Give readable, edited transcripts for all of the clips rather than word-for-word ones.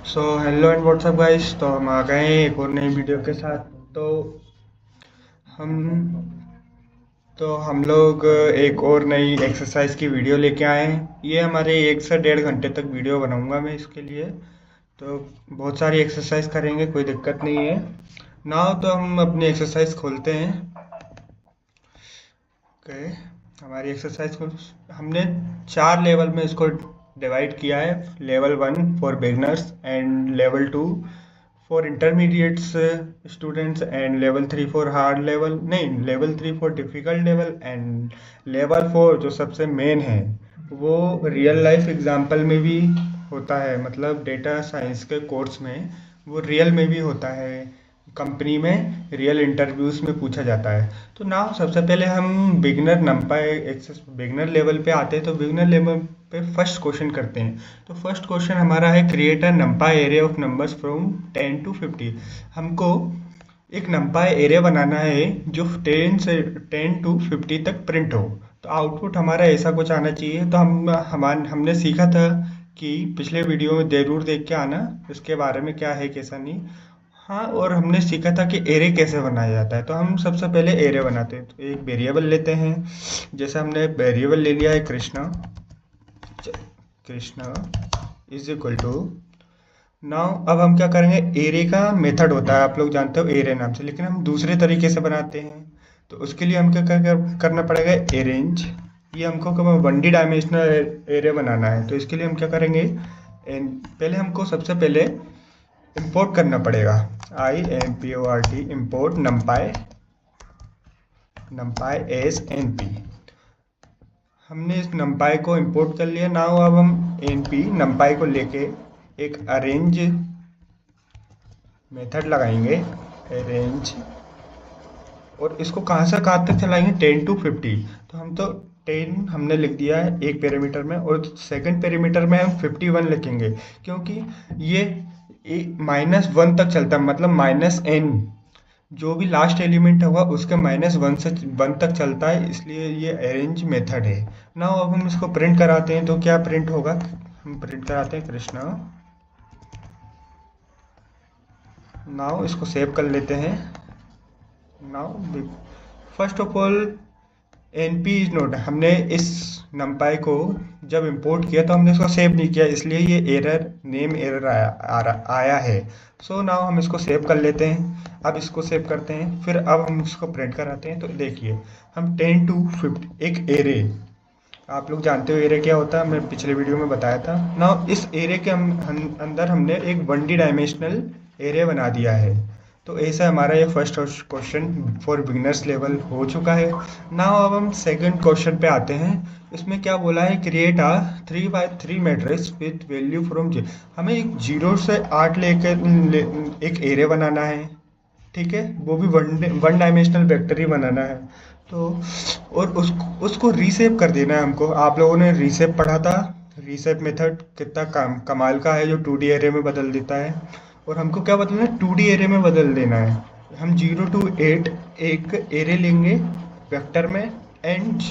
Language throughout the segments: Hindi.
So hello and WhatsApp guys. तो हम आ गए हैं एक और नई वीडियो के साथ। तो हम हम लोग एक और नई एक्सरसाइज की वीडियो लेके आए हैं। ये हमारे 1 से 1.5 घंटे तक वीडियो बनाऊंगा मैं इसके लिए। तो बहुत सारी एक्सरसाइज करेंगे, कोई दिक्कत नहीं है ना। तो हम अपनी एक्सरसाइज खोलते हैं। ओके, हमारी एक्सरसाइज को हमने 4 लेवल में इसको डिवाइड किया है। Level 1 for beginners and level 2 for intermediates students and level 3 for hard level, नहीं, level 3 for difficult level and level 4 जो सबसे मेन है वो रियल लाइफ एग्जाम्पल में भी होता है। मतलब डेटा साइंस के कोर्स में वो रियल में भी होता है, कंपनी में रियल इंटरव्यूज में पूछा जाता है। तो ना सबसे पहले हम beginner NumPy access beginner level पे आते हैं। तो बिगनर लेवल पे फर्स्ट क्वेश्चन करते हैं। तो फर्स्ट क्वेश्चन हमारा है create a NumPy array of numbers from 10 to 50। हमको एक नंपाई एरे बनाना है जो 10 to 50 तक प्रिंट हो। तो आउटपुट हमारा ऐसा कुछ आना चाहिए। तो हमने सीखा था कि पिछले वीडियो में जरूर देख के आना इसके बारे में, क्या है कैसा नहीं। हाँ, और हमने सीखा था कि एरे कैसे बनाया जाता है। तो हम सबसे पहले एरे बनाते हैं। तो एक वेरिएबल लेते हैं। जैसे हमने वेरिएबल ले लिया है Krishna. Krishna is equal to now. अब हम क्या करेंगे, एरे का मेथड होता है, आप लोग जानते हो एरे नाम से, लेकिन हम दूसरे तरीके से बनाते हैं। तो उसके लिए हम करना पड़ेगा, अरेंज। ये हमको 1D डायमेंशनल एरे बनाना है। तो इसके लिए हम क्या करेंगे, पहले हमको सबसे पहले इंपोर्ट करना पड़ेगा। IMPORT import नंपाई S NP। हमने इस नंपाई को इंपोर्ट कर लिया। नाउ अब हम NP नंपाई को लेके एक अरेंज मेथड लगाएंगे, अरेंज। और इसको कहाँ से कहाँ तक चलाएंगे, 10 to 50। तो हम तो 10 हमने लिख दिया है एक पैरामीटर में, और सेकंड पैरामीटर में हम 51 लिखेंगे, क्योंकि ये -1 तक चलता है। मतलब -n जो भी लास्ट एलिमेंट होगा उसके -1 से 1 तक चलता है, इसलिए ये अरेंज मेथड है ना। अब हम इसको प्रिंट कराते हैं। तो क्या प्रिंट होगा, हम प्रिंट कराते हैं कृष्णा। नाउ इसको सेव कर लेते हैं। Now first of all NP is note, हमने इस नंपाई को जब इंपोर्ट किया तो हमने इसको सेव नहीं किया, इसलिए ये नेम एरर आया है। सो नाउ हम इसको सेव कर लेते हैं। अब इसको सेव करते हैं, फिर अब हम इसको प्रिंट कराते हैं। तो देखिए, हम 10 to 50 एक एरे, आप लोग जानते हो एरे क्या होता है, मैं पिछले वीडियो में बताया था ना। इस एरे के अंदर हमने एक 1D डायमेंशनल एरे बना दिया है। तो ऐसा हमारा ये first question for beginners level हो चुका है ना। अब हम सेकंड क्वेश्चन पे आते हैं। इसमें क्या बोला है, create a 3x3 matrix with value from जी। हमें एक 0 से 8 एक एरे बनाना है, ठीक है, वो भी वन डायमेंशनल वेक्टर ही बनाना है। तो और उसको रीसेप कर देना है हमको। आप लोगों ने रीसेप पढ़ा था, रीसेप मेथड कितना कमाल का है, जो 2D एरे में बदल देता है। और हमको क्या बदलना है, 2D एरे में बदल देना है। हम 0 to 8 एक एरे लेंगे वेक्टर में, एंड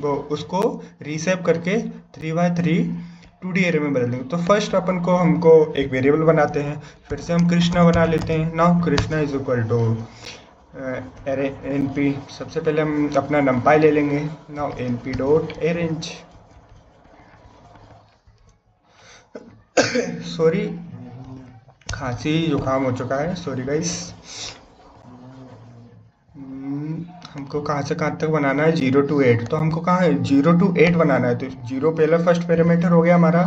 वो उसको रीसेप करके 3x3 2D एरे में बदल देंगे। तो फर्स्ट अपन को हमको एक वेरिएबल बनाते हैं। फिर से हम कृष्णा बना लेते हैं। Now Krishna is equal to array NP। सबसे पहले हम अपना नंपाई ले लेंगे। Now NP dot arange. Sorry, खांसी जुकाम हो चुका है, सॉरी गाइस। हमको कहाँ से कहाँ तक बनाना है, 0 to 8। तो हमको कहाँ है, 0 to 8 बनाना है। तो 0 पहले फर्स्ट पैरामीटर हो गया हमारा,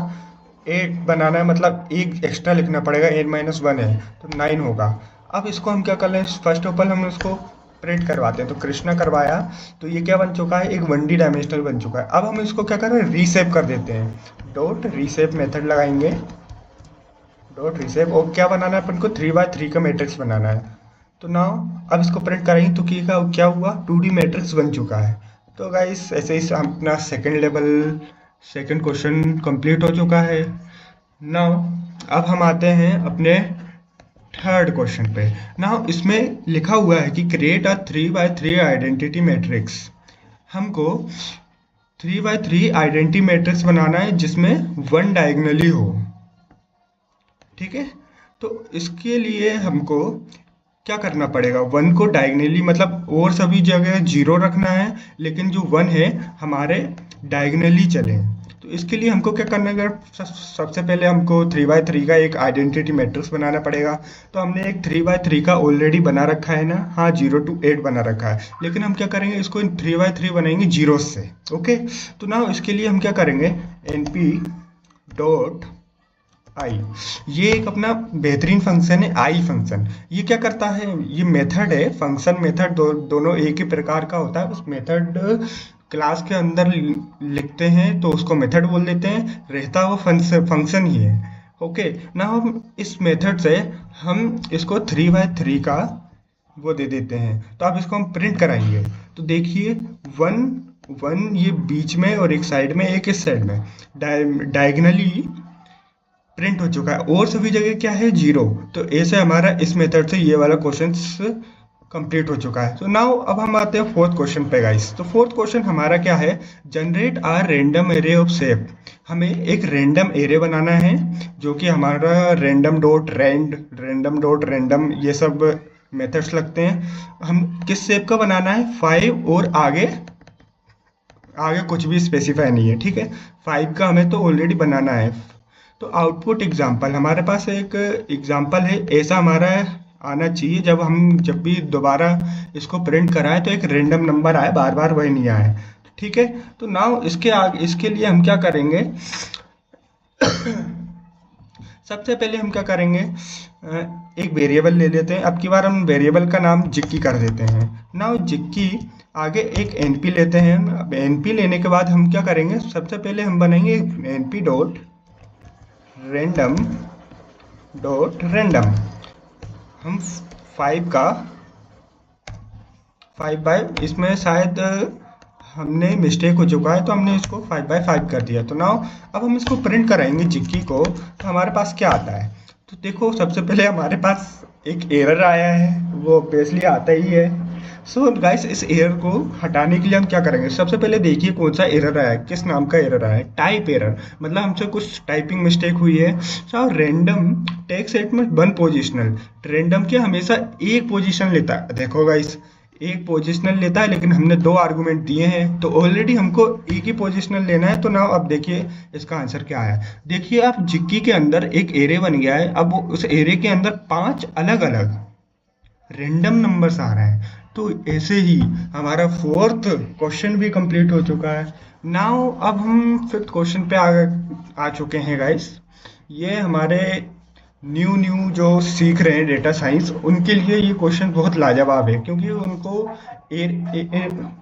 8 बनाना है, मतलब एक एक्स्ट्रा लिखना पड़ेगा, n-1 है तो 9 होगा। अब इसको हम क्या कर लें, फर्स्ट ऑफ ऑल हम इसको प्रिंट करवाते हैं। तो कृष्णा करवाया, तो ये क्या बन चुका है, एक 1D डायमेंशनल बन चुका है। अब हम इसको क्या कर रहे हैं, रीसेप कर देते हैं। डॉट रीसेप मेथड लगाएंगे, डॉट रीसेप। और क्या बनाना है अपन को, 3x3 का मैट्रिक्स बनाना है। तो नाउ अब इसको प्रिंट करेंगे तो क्या हुआ, 2D मैट्रिक्स बन चुका है। तो गाइस ऐसे ही अपना सेकंड क्वेश्चन कंप्लीट हो चुका है। नाउ अब हम आते हैं अपने थर्ड क्वेश्चन पे। नाउ इसमें लिखा हुआ है कि create a 3x3 identity matrix. हमको 3x3 आइडेंटिटी मैट्रिक्स बनाना है जिसमें 1 डायगनली हो, ठीक है। तो इसके लिए हमको क्या करना पड़ेगा, 1 को डायगनली मतलब और सभी जगह 0 रखना है, लेकिन जो 1 है हमारे डायगनली चले। तो इसके लिए हमको क्या करना है, सबसे पहले हमको 3x3 का एक आइडेंटिटी मैट्रिक्स बनाना पड़ेगा। तो हमने एक 3x3 का ऑलरेडी बना रखा है ना, हाँ 0 to 8 बना रखा है, लेकिन हम क्या करेंगे इसको 3x3 बनाएंगे 0 से। ओके, तो ना इसके लिए हम क्या करेंगे, np डॉट आई, ये एक अपना बेहतरीन फंक्शन है आई फंक्शन। ये क्या करता है, ये मेथड है, फंक्शन मेथड दोनों एक ही प्रकार का होता है। उस मेथड क्लास के अंदर लिखते हैं तो उसको मेथड बोल देते हैं, रहता वो फंक्शन ही है। ओके ना, हम इस मेथड से हम इसको 3x3 का वो दे देते हैं। तो अब इसको हम प्रिंट कराएंगे, तो देखिए 1 ये बीच में और एक साइड में, एक इस साइड में डायगनली प्रिंट हो चुका है, और सभी जगह क्या है 0। तो ऐसे हमारा इस मेथड से ये वाला क्वेश्चन कंप्लीट हो चुका है। तो नाउ अब हम आते हैं फोर्थ क्वेश्चन पे गाइस। तो फोर्थ क्वेश्चन हमारा क्या है, generate a random array of shape. हमें एक रैंडम एरे बनाना है जो कि हमारा रैंडम डॉट रैंडम ये सब मेथड्स लगते हैं। हम किस शेप का बनाना है, 5 और आगे कुछ भी स्पेसिफाई नहीं है, ठीक है। 5 का हमें तो ऑलरेडी बनाना है। तो आउटपुट एग्जाम्पल हमारे पास एक एग्जाम्पल है, ऐसा हमारा आना चाहिए जब भी दोबारा इसको प्रिंट कराए तो एक रैंडम नंबर आए, बार बार वही नहीं आए, ठीक है। तो नाउ इसके लिए हम क्या करेंगे सबसे पहले हम क्या करेंगे, एक वेरिएबल ले लेते हैं। अब की बार हम वेरिएबल का नाम जिक्की कर देते हैं। नाउ जिक्की आगे एक एनपी लेते हैं। अब एनपी लेने के बाद हम क्या करेंगे, सबसे पहले हम बनाएंगे एनपी डॉट रैंडम। हम 5 बाय इसमें शायद हमने मिस्टेक हो चुका है, तो हमने इसको 5x5 कर दिया। तो नाउ अब हम इसको प्रिंट कराएंगे जिक्की को, तो हमारे पास क्या आता है। तो देखो सबसे पहले हमारे पास एक एरर आया है, वो ऑब्वियसली आता ही है। सो गाइस, इस एरर को हटाने के लिए हम क्या करेंगे, सबसे पहले देखिए कौन सा एरर आया है, किस नाम का एरर आया है, टाइप एरर, मतलब हमसे कुछ टाइपिंग मिस्टेक हुई है। सो रैंडम टेक सेट में 1 पोजिशनल, रैंडम के हमेशा एक पोजीशन लेता है। देखो गाइस, एक पोजिशनल लेता है, लेकिन हमने 2 आर्गूमेंट दिए हैं, तो ऑलरेडी हमको एक ही पोजिशनल लेना है। तो ना अब देखिए इसका आंसर क्या है। देखिए आप जिक्की के अंदर एक एरे बन गया है। अब उस एरे के अंदर 5 अलग अलग रैंडम नंबर्स आ रहे हैं। तो ऐसे ही हमारा फोर्थ क्वेश्चन भी कंप्लीट हो चुका है। नाउ अब हम फिफ्थ क्वेश्चन पे आ चुके हैं गाइस। ये हमारे न्यू जो सीख रहे हैं डेटा साइंस, उनके लिए ये क्वेश्चन बहुत लाजवाब है, क्योंकि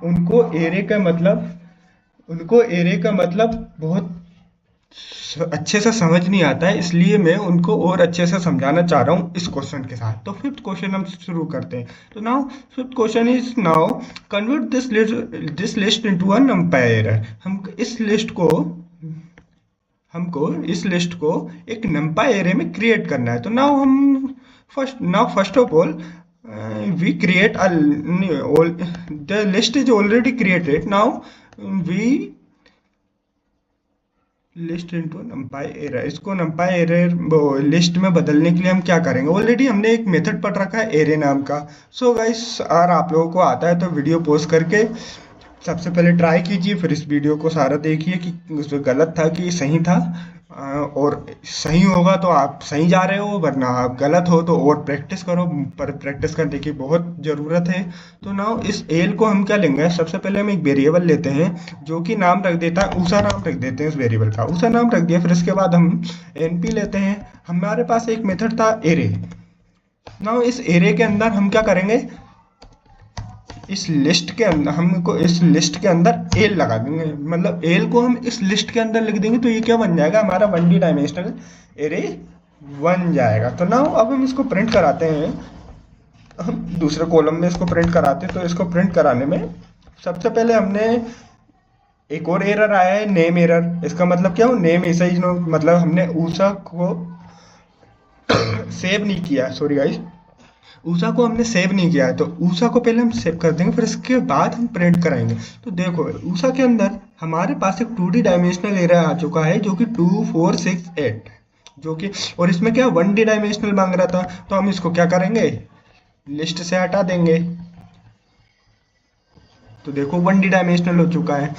उनको एरे का मतलब बहुत अच्छे से समझ नहीं आता है, इसलिए मैं उनको और अच्छे से समझाना चाह रहा हूँ इस क्वेश्चन के साथ। तो फिफ्थ क्वेश्चन हम शुरू करते हैं। तो now fifth question is now convert this list into a NumPy array. हमको इस लिस्ट को एक नंपाई एरे में क्रिएट करना है। तो नाउ हम first of all we create the list is already created. Now we list into NumPy array. इसको नंपाई एरे लिस्ट में बदलने के लिए हम क्या करेंगे, ऑलरेडी हमने एक मेथड पढ़ रखा है एरे नाम का। सो गाइस, अगर आप लोगों को आता है तो वीडियो पॉज करके सबसे पहले ट्राई कीजिए, फिर इस वीडियो को सारा देखिए कि उसमें गलत था कि सही था, और सही होगा तो आप सही जा रहे हो, वरना आप गलत हो तो और प्रैक्टिस करो, पर प्रैक्टिस करने की बहुत ज़रूरत है। तो नाउ इस एल को हम क्या लेंगे, सबसे पहले हम एक वेरिएबल लेते हैं जो कि नाम रख देता है, ऊषा नाम रख देते हैं, उस वेरिएबल का ऊषा नाम रख दिया। फिर इसके बाद हम एनपी लेते हैं। हमारे पास एक मेथड था एरे। नाउ इस एरे के अंदर हम क्या करेंगे, इस लिस्ट के अंदर एल लगा देंगे, मतलब एल को हम इस लिस्ट के अंदर लिख देंगे। तो ये क्या बन जाएगा, हमारा 1D डायमेंशनल एरे बन जाएगा। तो नाउ अब हम इसको प्रिंट कराते हैं, हम दूसरे कॉलम में इसको प्रिंट कराते हैं। तो इसको प्रिंट कराने में सबसे पहले हमने एक और एरर आया है, नेम एरर। इसका मतलब क्या हो, नेम ऐसा ही, मतलब हमने ऊषा को सेव नहीं किया, सॉरी गाइस, ऊषा को हमने सेव नहीं किया है। तो ऊषा को पहले हम सेव कर देंगे, फिर इसके बाद हम प्रिंट कराएंगे। तो देखो ऊषा के अंदर हमारे पास एक 2D डायमेंशनल एरे आ चुका है जो कि 2 4 6 8, जो कि, और इसमें क्या 1D डायमेंशनल मांग रहा था, तो हम इसको क्या करेंगे, लिस्ट से हटा देंगे। तो देखो 1D डायमेंशनल हो चुका है।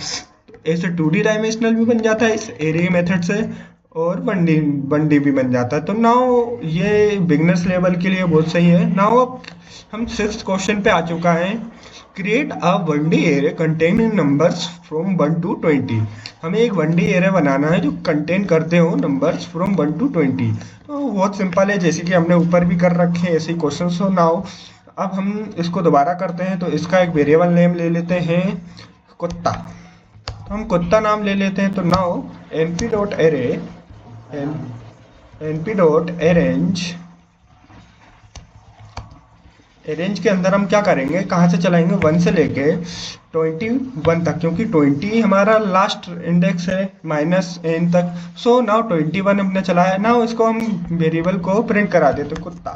ऐसे 2D डायमेंशनल भी बन जाता है इस एरे मेथड से, और 1D भी बन जाता है। तो नाउ ये बिगनर्स लेवल के लिए बहुत सही है। नाउ अब हम 6th क्वेश्चन पे आ चुका है। Create a 1D array containing numbers from 1 to 20। हमें एक 1D एरे बनाना है जो कंटेन करते हो नंबर्स फ्रॉम 1 to 20। तो बहुत सिंपल है, जैसे कि हमने ऊपर भी कर रखे हैं ऐसे ही क्वेश्चन। हो नाउ अब हम इसको दोबारा करते हैं। तो इसका एक वेरिएबल नेम ले लेते हैं कुत्ता। तो हम कुत्ता नाम ले लेते हैं। तो now np dot array np dot arrange के अंदर हम क्या करेंगे, कहाँ से चलाएंगे, 1 से लेके 21 तक, क्योंकि 20 हमारा लास्ट इंडेक्स है -n तक। सो नाउ 21 हमने चलाया। नाउ इसको हम वेरिएबल को प्रिंट करा देते कुत्ता।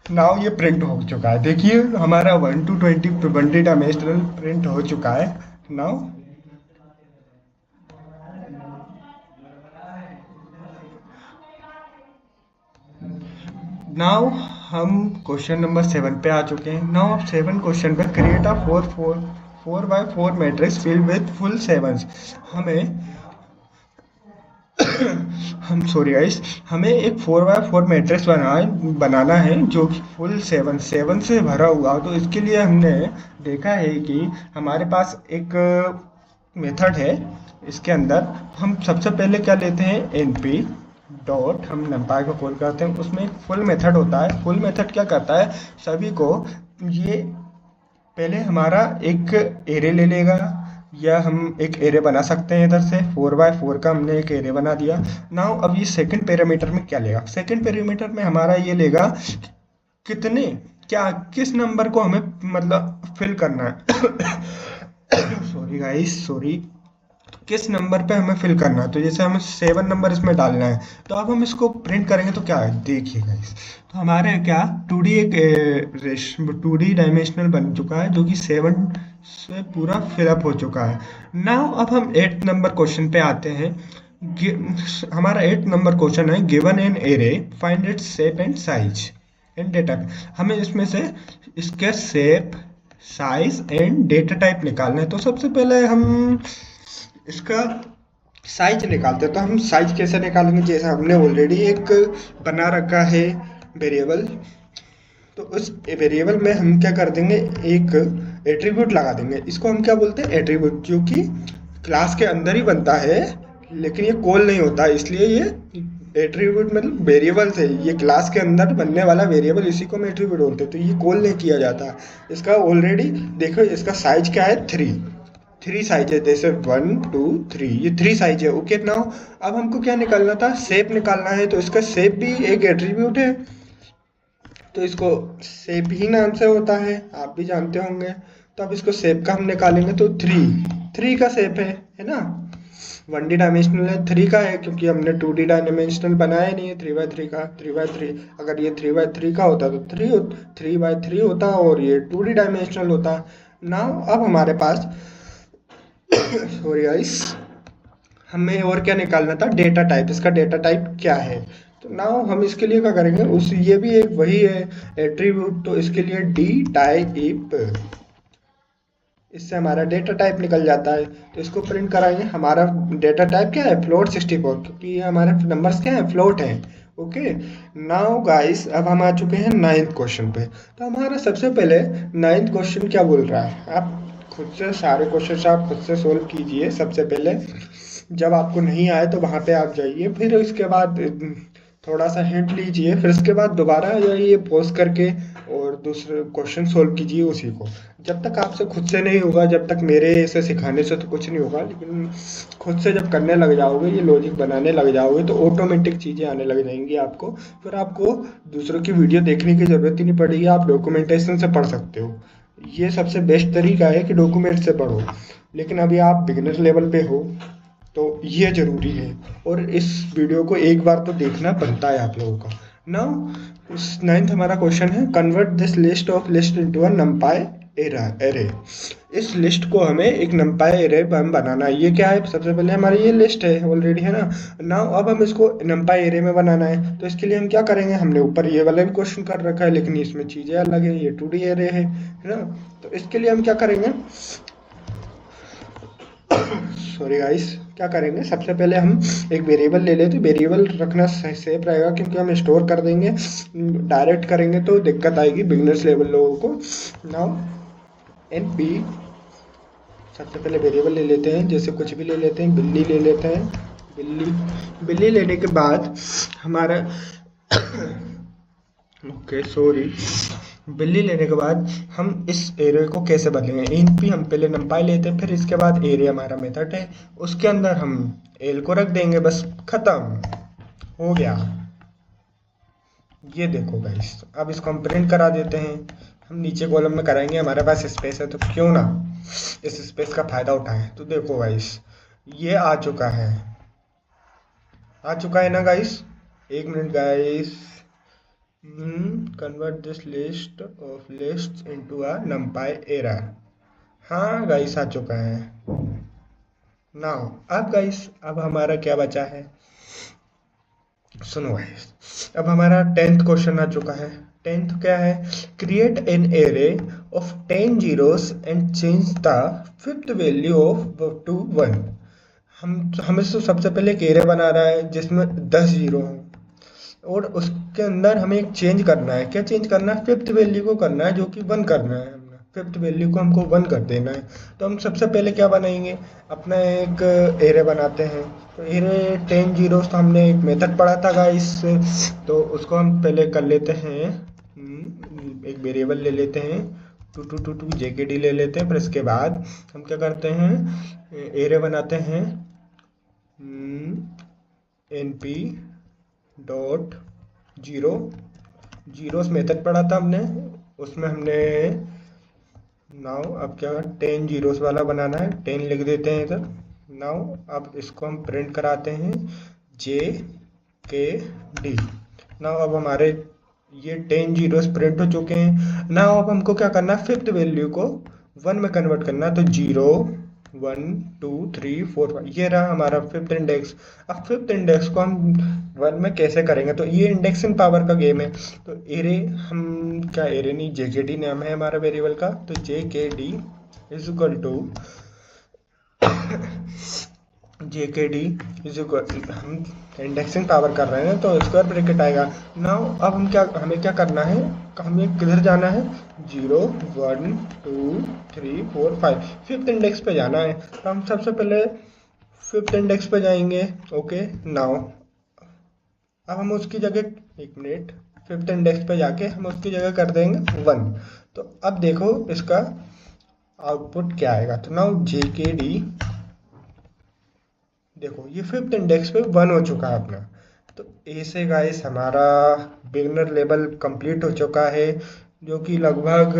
नाउ ये प्रिंट हो चुका है, देखिए हमारा 1 to 20 1D डायमेंशनल प्रिंट हो चुका है। नाउ हम क्वेश्चन नंबर 7 पे आ चुके हैं। नाउ आप 7 क्वेश्चन पे create a 4x4 matrix filled with full sevens. हम सॉरी गाइस, हमें एक 4x4 मैट्रिक्स बनाना है जो कि फुल सेवन से भरा हुआ। तो इसके लिए हमने देखा है कि हमारे पास एक मेथड है। इसके अंदर हम सबसे पहले क्या लेते हैं, np डॉट, हम नंपाई को कॉल करते हैं, उसमें एक फुल मेथड होता है। फुल मेथड क्या करता है, सभी को ये पहले हमारा एक एरे ले लेगा, या हम एक एरे बना सकते हैं इधर से 4x4 का हमने एक एरे बना दिया। नाउ अब ये सेकंड पैरामीटर में क्या लेगा, सेकंड पैरामीटर में हमारा ये लेगा कितने, क्या किस नंबर को हमें मतलब फिल करना है सॉरी गाइस, सॉरी, किस नंबर पे हमें फिल करना है। तो जैसे हमें 7 नंबर इसमें डालना है, तो अब हम इसको प्रिंट करेंगे तो क्या है, देखिएगा इस, तो हमारे क्या 2D एक 2D डायमेंशनल बन चुका है जो कि 7 से पूरा फिलअप हो चुका है। नाउ अब हम 8 नंबर क्वेश्चन पे आते हैं। हमारा 8 नंबर क्वेश्चन है, given an array find its shape and size and data. हमें इसमें से इसके shape, size and data type निकालना है। तो सबसे पहले हम इसका साइज निकालते हैं। तो हम साइज कैसे निकालेंगे, जैसे हमने ऑलरेडी एक बना रखा है वेरिएबल, तो उस वेरिएबल में हम क्या कर देंगे, एक एट्रीब्यूट लगा देंगे। इसको हम क्या बोलते हैं, एट्रीब्यूट, जो कि क्लास के अंदर ही बनता है लेकिन ये कॉल नहीं होता, इसलिए ये एट्रीब्यूट मतलब वेरिएबल थे, ये क्लास के अंदर बनने वाला वेरिएबल, इसी को हम एट्रीब्यूट बोलते हैं। तो ये कॉल नहीं किया जाता। इसका ऑलरेडी देखो, इसका साइज क्या है, 3 साइज है, जैसे 1 2 3, ये 3 साइज है। ओके नाउ अब हमको क्या निकालना था, शेप निकालना है। तो इसका शेप भी एक एट्रीब्यूट है, तो इसको शेप ही नाम से होता है, आप भी जानते होंगे। तो अब इसको शेप का हम निकालेंगे। तो 3 का शेप है ना, 1D डायमेंशनल है, 3 का है, क्योंकि हमने 2D डायमेंशनल बनाया नहीं है 3x3 का। 3x3 अगर ये 3x3 का होता तो 3x3 होता, और ये 2D डायमेंशनल होता। नाउ अब हमारे पास सॉरी गाइस, हमें और क्या निकालना था, डेटा टाइप। इसका डेटा टाइप क्या है, तो नाउ हम इसके लिए क्या करेंगे, उस ये भी एक वही है एट्रीब्यूट, तो इसके लिए डी टाइप, इससे हमारा डेटा टाइप निकल जाता है। तो इसको प्रिंट कराएंगे। हमारा डेटा टाइप क्या है, फ्लोट 64, क्योंकि ये हमारे नंबर्स क्या है, फ्लोट हैं। ओके नाउ गाइस, अब हम आ चुके हैं 9th क्वेश्चन पे। तो हमारा सबसे पहले 9th क्वेश्चन क्या बोल रहा है, आप खुद से सारे क्वेश्चन आप खुद से सोल्व कीजिए। सबसे पहले जब आपको नहीं आए तो वहाँ पे आप जाइए, फिर इसके बाद थोड़ा सा हिंट लीजिए, फिर इसके बाद दोबारा जाइए पॉज करके और दूसरे क्वेश्चन सोल्व कीजिए उसी को। जब तक आपसे खुद से नहीं होगा, जब तक मेरे ऐसे सिखाने से तो कुछ नहीं होगा, लेकिन खुद से जब करने लग जाओगे, ये लॉजिक बनाने लग जाओगे, तो ऑटोमेटिक चीज़ें आने लग जाएंगी आपको। फिर आपको दूसरों की वीडियो देखने की ज़रूरत ही नहीं पड़ेगी, आप डॉक्यूमेंटेशन से पढ़ सकते हो। ये सबसे बेस्ट तरीका है कि डॉक्यूमेंट से पढ़ो। लेकिन अभी आप बिगिनर लेवल पे हो तो ये ज़रूरी है, और इस वीडियो को एक बार तो देखना बनता है आप लोगों का। नाउ 9th हमारा क्वेश्चन है, convert this list of list into a NumPy array. इस लिस्ट को हमें एक नंपाई एरे हम बनाना है। ये क्या है, सबसे पहले हमारी ये लिस्ट है ऑलरेडी, है ना। नाउ अब हम इसको नंपाई एरे में बनाना है, तो इसके लिए हम क्या करेंगे, हमने ऊपर ये वाला भी क्वेश्चन कर रखा है लेकिन इसमें चीज़ें अलग है, ये 2D एरे है ना। तो इसके लिए हम क्या करेंगे, सॉरी गाइस, क्या करेंगे, सबसे पहले हम एक वेरिएबल ले लेते, वेरिएबल रखना सेफ रहेगा क्योंकि हम स्टोर कर देंगे, डायरेक्ट करेंगे तो दिक्कत आएगी बिगनर्स लेवल लोगों को। नाउ NP, सबसे पहले वेरिएबल ले लेते हैं, जैसे कुछ भी ले लेते हैं, बिल्ली ले लेते हैं, बिल्ली लेने के बाद हमारा ओके सॉरी, बिल्ली लेने के बाद हम इस एरे को कैसे बदलेंगे, NP हम पहले नंपाई लेते हैं, फिर इसके बाद एरे हमारा मेथड है, उसके अंदर हम एल को रख देंगे, बस खत्म हो गया। ये देखो गाइस, अब इसको हम प्रिंट करा देते हैं, हम नीचे कॉलम में कराएंगे, हमारे पास स्पेस है तो क्यों ना इस स्पेस का फ़ायदा उठाएं। तो देखो गाइस, ये आ चुका है ना गाइस, एक minute guys, convert this list of list into a NumPy array. हाँ गाइस, आ चुका है। नाउ अब गाइस, अब हमारा क्या बचा है, सुनो गाइस, अब हमारा 10th क्वेश्चन आ चुका है। 10th क्या है, create an array of 10 zeros and change the 5th value of to 1। हमें तो सबसे पहले एक एरे बना रहा है जिसमें 10 जीरो हों और उसके अंदर हमें एक चेंज करना है। क्या चेंज करना है, 5th वैल्यू को करना है, जो कि 1 करना है। 5th वैल्यू को हमको 1 कर देना है। तो हम सबसे पहले क्या बनाएंगे, अपना एक एरे बनाते हैं। तो एरे 10 जीरोस, तो हमने एक मेथड पढ़ा था गाइस, तो उसको हम पहले कर लेते हैं। एक वेरिएबल ले लेते हैं, 2 JKD ले लेते हैं, फिर इसके बाद हम क्या करते हैं, एरे बनाते हैं, NP डॉट जीरोस मेथड पढ़ा था हमने, उसमें हमने नाउ अब क्या 10 जीरोस वाला बनाना है, 10 लिख देते हैं इधर। नाउ अब इसको हम प्रिंट कराते हैं JKD। नाउ अब हमारे ये 10 जीरोस प्रिंट हो चुके हैं। नाउ अब हमको क्या करना है, 5th वैल्यू को 1 में कन्वर्ट करना है, तो 0 1 2 3 4 5, ये रहा हमारा 5th इंडेक्स। अब 5th इंडेक्स को हम 1 में कैसे करेंगे, तो ये इंडेक्सिंग पावर का गेम है। तो एरे, हम क्या एरे नहीं, JKD नाम है हमारा वेरिएबल का, तो JKD is equal to JKD is equal, हम इंडेक्सिंग पावर कर रहे हैं तो स्क्वायर ब्रैकेट आएगा। नाउ अब हमें क्या करना है, हमें किधर जाना है, 0 1 2 3 4 5, 5th इंडेक्स पे जाना है। तो हम सबसे पहले 5th इंडेक्स पे जाएंगे। ओके, नाउ अब हम उसकी जगह, एक मिनट, 5th इंडेक्स पे जाके हम उसकी जगह कर देंगे 1। तो अब देखो इसका आउटपुट क्या आएगा। तो नाउ JKD, देखो ये 5th इंडेक्स पे 1 हो चुका है अपना। तो ऐसे गाइस हमारा बिगनर लेवल कंप्लीट हो चुका है, जो कि लगभग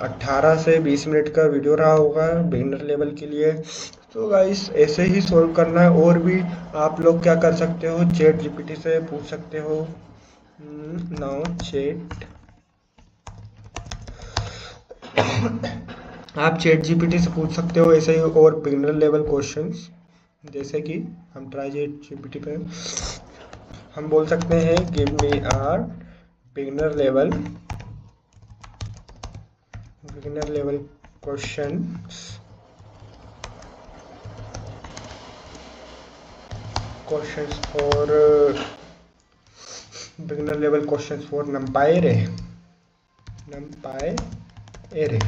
18 से 20 मिनट का वीडियो रहा होगा बिगनर लेवल के लिए। तो गाइस ऐसे ही सॉल्व करना है, और भी आप लोग क्या कर सकते हो, चैट GPT से पूछ सकते हो। नाउ आप चैट GPT से पूछ सकते हो ऐसे ही और बिगनर लेवल क्वेश्चंस, जैसे कि हम ट्राई चैट GPT पे हम बोल सकते हैं give me a beginner level questions for beginner level questions for NumPy array.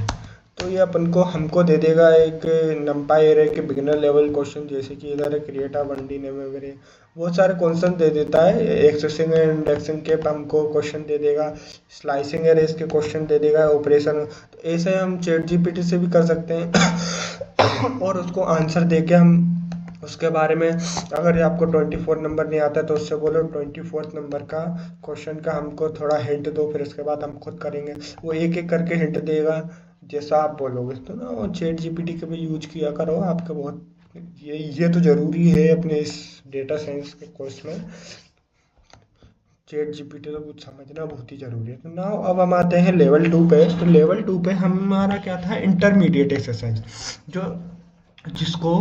तो ये अपन को हमको दे देगा एक नंपाई एरे के बिगिनर लेवल क्वेश्चन, जैसे कि इधर है क्रिएट अ 1D नेम वगैरह बहुत सारे क्वेश्चन दे देता है। एक्सेसिंग एंड इंडेक्सिंग के हमको क्वेश्चन दे देगा, स्लाइसिंग एरेस के क्वेश्चन दे देगा, ऑपरेशन। तो ऐसे हम चैट GPT से भी कर सकते हैं और उसको आंसर दे के हम उसके बारे में, अगर आपको 24 नंबर नहीं आता तो उससे बोलो 24th नंबर का क्वेश्चन का हमको थोड़ा हिंट दो, फिर उसके बाद हम खुद करेंगे। वो एक एक करके हिंट देगा जैसा आप बोलोगे। तो ना वो चैट GPT का भी यूज किया करो, आपका बहुत ये तो ज़रूरी है अपने इस डेटा साइंस के कोर्स में। चैट जीपीटी को कुछ समझना बहुत ही ज़रूरी है। तो नाउ अब हम आते हैं लेवल 2 पे। तो लेवल 2 पे हमारा क्या था, इंटरमीडिएट एक्सरसाइज, जो जिसको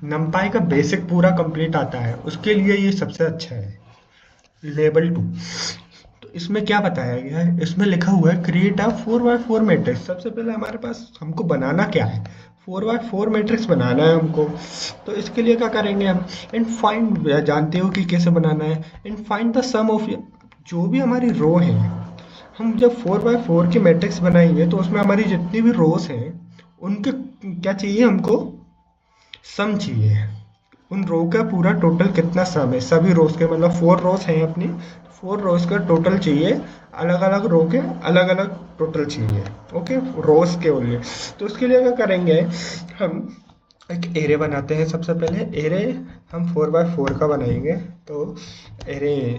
नंपाई का बेसिक पूरा कंप्लीट आता है उसके लिए ये सबसे अच्छा है, लेवल 2। तो इसमें क्या बताया गया है, इसमें लिखा हुआ है क्रिएट अ 4x4 मैट्रिक्स। सबसे पहले हमारे पास हमको बनाना क्या है, 4x4 मैट्रिक्स बनाना है हमको। तो इसके लिए क्या करेंगे हम, एंड फाइंड, जानते हो कि कैसे बनाना है, and find the sum of, जो भी हमारी रो है, हम जब 4x4 की मैट्रिक्स बनाएंगे तो उसमें हमारी जितनी भी रोज हैं उनके क्या चाहिए हमको, सम चाहिए। उन रो का पूरा टोटल कितना सम है, सभी रोज के, मतलब 4 रोज हैं अपनी, 4 रोज का टोटल चाहिए, अलग अलग रो के अलग अलग टोटल चाहिए। ओके, रोज के ओनली। तो उसके लिए क्या करेंगे, हम एक एरे बनाते हैं। सबसे पहले एरे हम 4x4 का बनाएंगे। तो एरे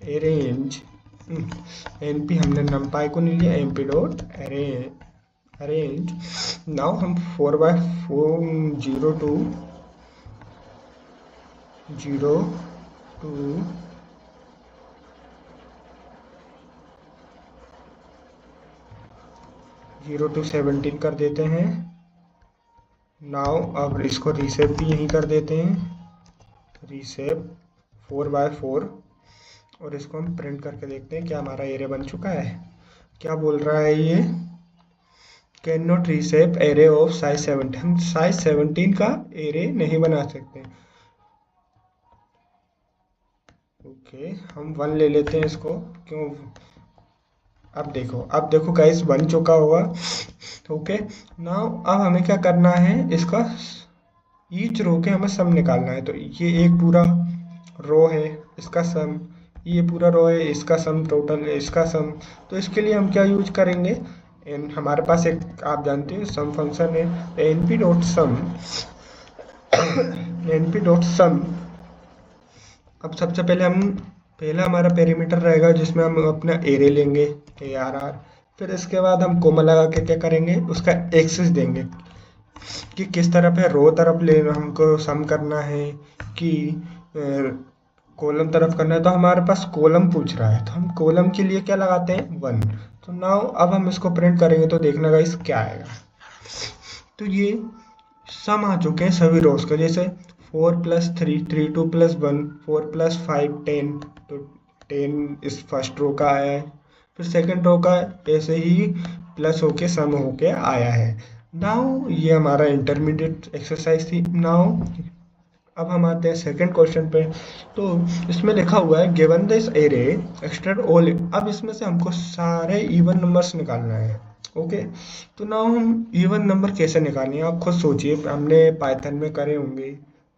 अरेंज एनपी, हमने नंपाई को नहीं लिया, एमपी डॉट अरेंज। नाउ हम 4x4 0 टू 17 कर देते हैं। नाउ अब इसको रीसेप भी यहीं कर देते हैं, रीसेप 4x4, और इसको हम प्रिंट करके देखते हैं क्या हमारा एरे बन चुका है। क्या बोल रहा है ये, can not रीसेप array of size 17। हम साइज 17 का एरे नहीं बना सकते। ओके, हम 1 ले लेते हैं इसको, क्यों, अब देखो गाइस बन चुका होगा। ओके, नाउ अब हमें क्या करना है, इसका ईच रो के हमें सम निकालना है। तो ये एक पूरा रो है, इसका सम, ये पूरा रो है, इसका सम, टोटल इसका सम। तो इसके लिए हम क्या यूज करेंगे, हमारे पास एक, आप जानते हो, सम फंक्शन है, np डॉट सम np डॉट सम। अब सबसे पहले पहला हमारा पेरीमीटर रहेगा जिसमें हम अपना एरे लेंगे, ARR। फिर इसके बाद हम कोमा लगा के क्या करेंगे, उसका एक्सिस देंगे कि किस तरफ है, रो तरफ ले हमको सम करना है कि कॉलम तरफ करना है। तो हमारे पास कॉलम पूछ रहा है, तो हम कॉलम के लिए क्या लगाते हैं, 1। तो नाउ अब हम इसको प्रिंट करेंगे तो देखना गाइस क्या आएगा। तो ये सम आ चुके हैं सभी रोज के, जैसे 4 + 3 3 2 + 1 4 + 5 10। तो 10 इस फर्स्ट रो का आया है, फिर सेकंड रो का ऐसे ही प्लस होके सम होके आया है। नाउ ये हमारा इंटरमीडिएट एक्सरसाइज थी। नाउ अब हम आते हैं सेकंड क्वेश्चन पे। तो इसमें लिखा हुआ है given this array extract all. अब इसमें से हमको सारे इवन नंबर्स निकालना है। ओके, तो नाउ हम इवन नंबर कैसे निकालेंगे, आप खुद सोचिए, हमने पाइथन में करे होंगे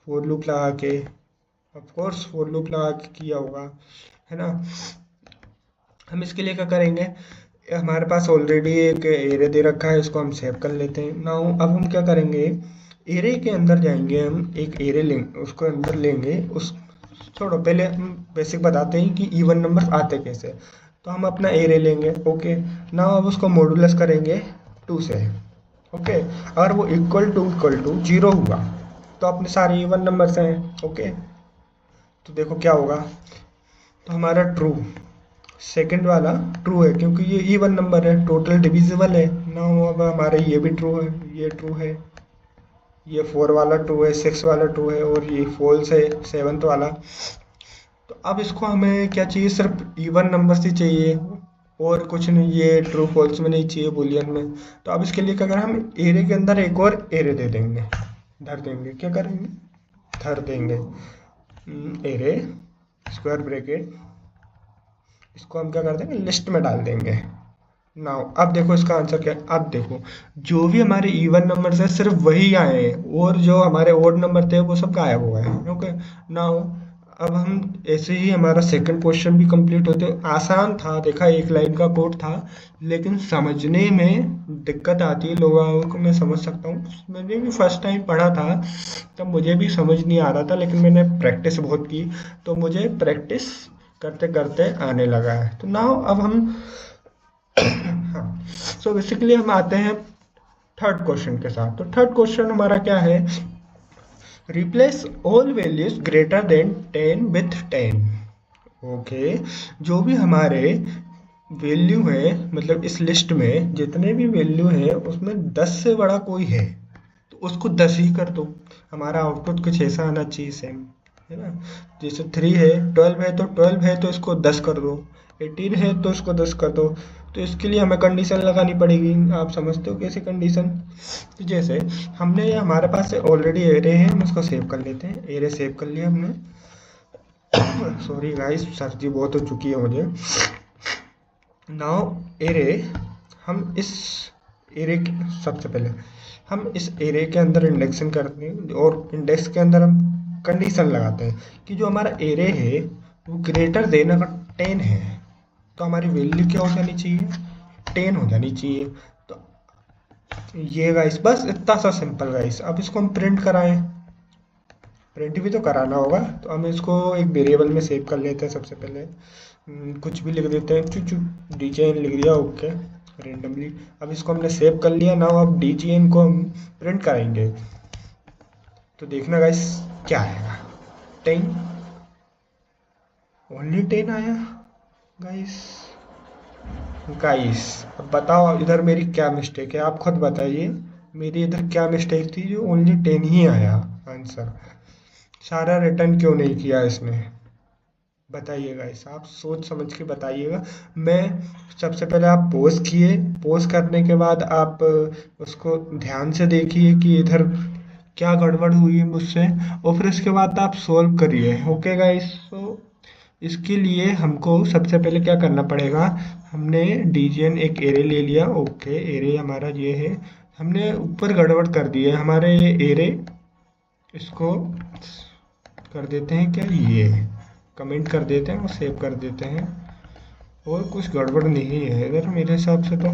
फॉर लूप लगा के, ऑफ कोर्स फॉर लूप लगा के किया होगा, है ना। हम इसके लिए क्या करेंगे, हमारे पास ऑलरेडी एक एरे दे रखा है, इसको हम सेव कर लेते हैं। नाउ अब हम क्या करेंगे, एरे के अंदर जाएंगे, हम एक एरे लेंगे, उसको अंदर लेंगे, उस छोड़ो, पहले हम बेसिक बताते हैं कि इवन नंबर आते कैसे। तो हम अपना एरे लेंगे। ओके, नाउ अब उसको मॉडुलस करेंगे 2 से। ओके, अगर वो इक्वल टू 0 हुआ तो अपने सारे इवन नंबर्स हैं। ओके, तो देखो क्या होगा, तो हमारा ट्रू, सेकंड वाला ट्रू है क्योंकि ये इवन नंबर है, टोटल डिविजिबल है ना। अब हमारे ये भी ट्रू है, ये ट्रू है, ये 4 वाला ट्रू है, 6 वाला ट्रू है, और ये फॉल्स है 7th वाला। तो अब इसको हमें क्या चाहिए, सिर्फ इवन नंबर ही चाहिए और कुछ नहीं, ये ट्रू फॉल्स में नहीं चाहिए, बुलियन में। तो अब इसके लिए क्या करें, हम एरे के अंदर एक और एरे दे देंगे, धर देंगे, क्या करेंगे, धर देंगे एरे स्क्वायर ब्रैकेट, इसको हम क्या कर देंगे, लिस्ट में डाल देंगे। नाउ अब देखो इसका आंसर क्या है, अब देखो जो भी हमारे इवन नंबर्स है सिर्फ वही आए हैं, और जो हमारे ओड नंबर थे वो सब गायब हो गए हैं। ओके, नाउ अब हम ऐसे ही हमारा सेकंड क्वेश्चन भी कंप्लीट होते, आसान था, देखा एक लाइन का कोड था, लेकिन समझने में दिक्कत आती है लोगों को, मैं समझ सकता हूँ। मैंने भी फर्स्ट टाइम पढ़ा था तब मुझे भी समझ नहीं आ रहा था, लेकिन मैंने प्रैक्टिस बहुत की तो मुझे प्रैक्टिस करते करते आने लगा है। तो नाउ अब हम हाँ, सो बेसिकली हम आते हैं थर्ड क्वेश्चन के साथ। तो थर्ड क्वेश्चन हमारा क्या है, replace all values greater than 10 with 10। Okay, जो भी हमारे वैल्यू है, मतलब इस लिस्ट में जितने भी वैल्यू हैं उसमें 10 से बड़ा कोई है तो उसको 10 ही कर दो। हमारा आउटपुट कुछ ऐसा आना चाहिए सेम, है ना। जैसे 3 है, 12 है तो 12 है तो इसको 10 कर दो, 18 है तो इसको 10 कर दो। तो इसके लिए हमें कंडीशन लगानी पड़ेगी। आप समझते हो कैसे कंडीशन? तो जैसे हमने ये हमारे पास ऑलरेडी एरे है, हम इसको सेव कर लेते हैं। एरे सेव कर लिया हमने। सॉरी गाइस, सर्दी बहुत हो चुकी है मुझे। नाउ एरे, हम इस एरे के सबसे पहले हम इस एरे के अंदर इंडेक्सिंग करते हैं और इंडेक्स के अंदर हम कंडीशन लगाते हैं कि जो हमारा एरे है वो ग्रेटर देन अगर 10 है तो हमारी वैल्यू क्या हो जानी चाहिए? 10 हो जानी चाहिए। तो ये गाइस, बस इतना सा सिंपल गाइस। अब इसको हम प्रिंट कराएं, प्रिंट भी तो कराना होगा। तो हम इसको एक वेरिएबल में सेव कर लेते हैं सबसे पहले। कुछ भी लिख देते हैं, चू डीजेएन लिख दिया, ओके, रेंडमली। अब इसको हमने सेव कर लिया ना। अब डीजेएन को हम प्रिंट कराएंगे तो देखना गाइस क्या आएगा। 10, ओनली 10 आया गाइस। गाइस अब बताओ इधर मेरी क्या मिस्टेक है, आप खुद बताइए मेरी इधर क्या मिस्टेक थी जो ओनली 10 ही आया आंसर। सारा रिटर्न क्यों नहीं किया इसने? बताइएगा गाइस, आप सोच समझ के बताइएगा। मैं सबसे पहले आप पोज किए, पोज करने के बाद आप उसको ध्यान से देखिए कि इधर क्या गड़बड़ हुई है मुझसे, और फिर उसके बाद आप सोल्व करिए। ओके गाइस, तो इसके लिए हमको सबसे पहले क्या करना पड़ेगा? हमने डीजेएन एक एरे ले लिया, ओके, एरे हमारा ये है। हमने ऊपर गड़बड़ कर दी है हमारे ये एरे, इसको कर देते हैं क्या, ये कमेंट कर देते हैं और सेव कर देते हैं। और कुछ गड़बड़ नहीं है इधर मेरे हिसाब से। तो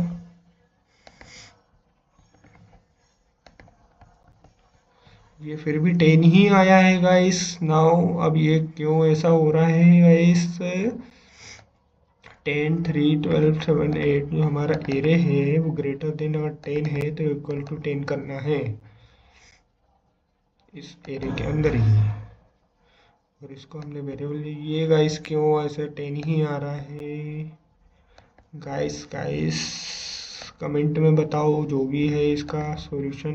ये फिर भी 10 ही आया है गाइस नाउ। अब ये क्यों ऐसा हो रहा है गाइस? 10, 3, 12, 7, 8 जो हमारा एरे है वो ग्रेटर देन अगर 10 है तो इक्वल टू 10 करना है इस एरे के अंदर ही। और इसको हमने वेरिएबल, ये गाइस क्यों ऐसे 10 ही आ रहा है? गाइस गाइस कमेंट में बताओ जो भी है इसका सॉल्यूशन।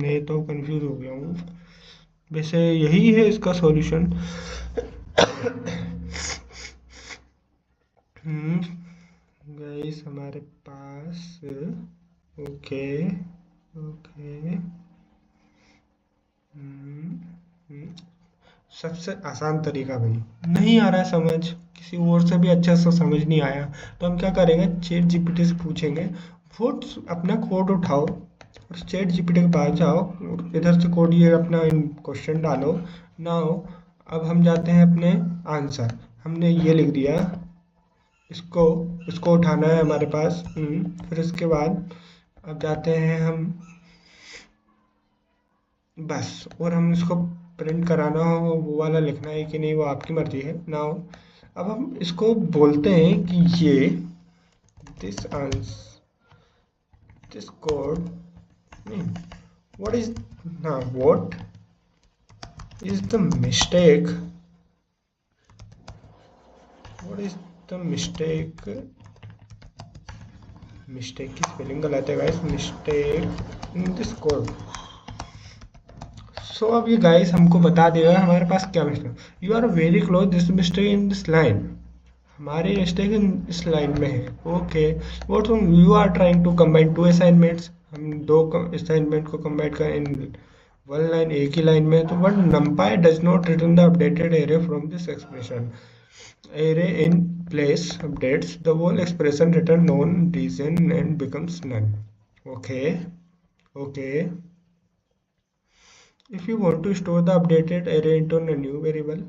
मैं तो कंफ्यूज हो गया हूँ। वैसे यही है इसका सॉल्यूशन। गाइस हमारे पास, ओके ओके, सबसे आसान तरीका भाई नहीं आ रहा है समझ, किसी और से भी अच्छा सा समझ नहीं आया तो हम क्या करेंगे? चैट जीपीटी से पूछेंगे। वो अपना कोड उठाओ और चैट जीपीटी के पास जाओ और इधर से कोड ये अपना क्वेश्चन डालो ना हो। अब हम जाते हैं अपने आंसर, हमने ये लिख दिया, इसको इसको उठाना है हमारे पास। फिर इसके बाद अब जाते हैं हम, बस, और हम इसको प्रिंट कराना हो वो वाला लिखना है कि नहीं वो आपकी मर्जी है ना हो। अब हम इसको बोलते हैं कि ये this answer, this code, what is, ना what is the mistake, what is the mistake, mistake की स्पेलिंग गलत है guys, mistake in this code. So अब ये गाइस हमको बता देगा हमारे पास क्या mistake. You are very close, this mistake in this line, हमारी मिस्टेक इस लाइन में है। Okay, what you are trying to combine two assignments, हम दो असाइनमेंट को कंबाइन करें इन वन लाइन, एक ही लाइन में। तो but numpy does not return the updated array from this expression, array in place updates the whole expression return none reason and becomes none. Okay okay, if you want to store the updated array into a new variable,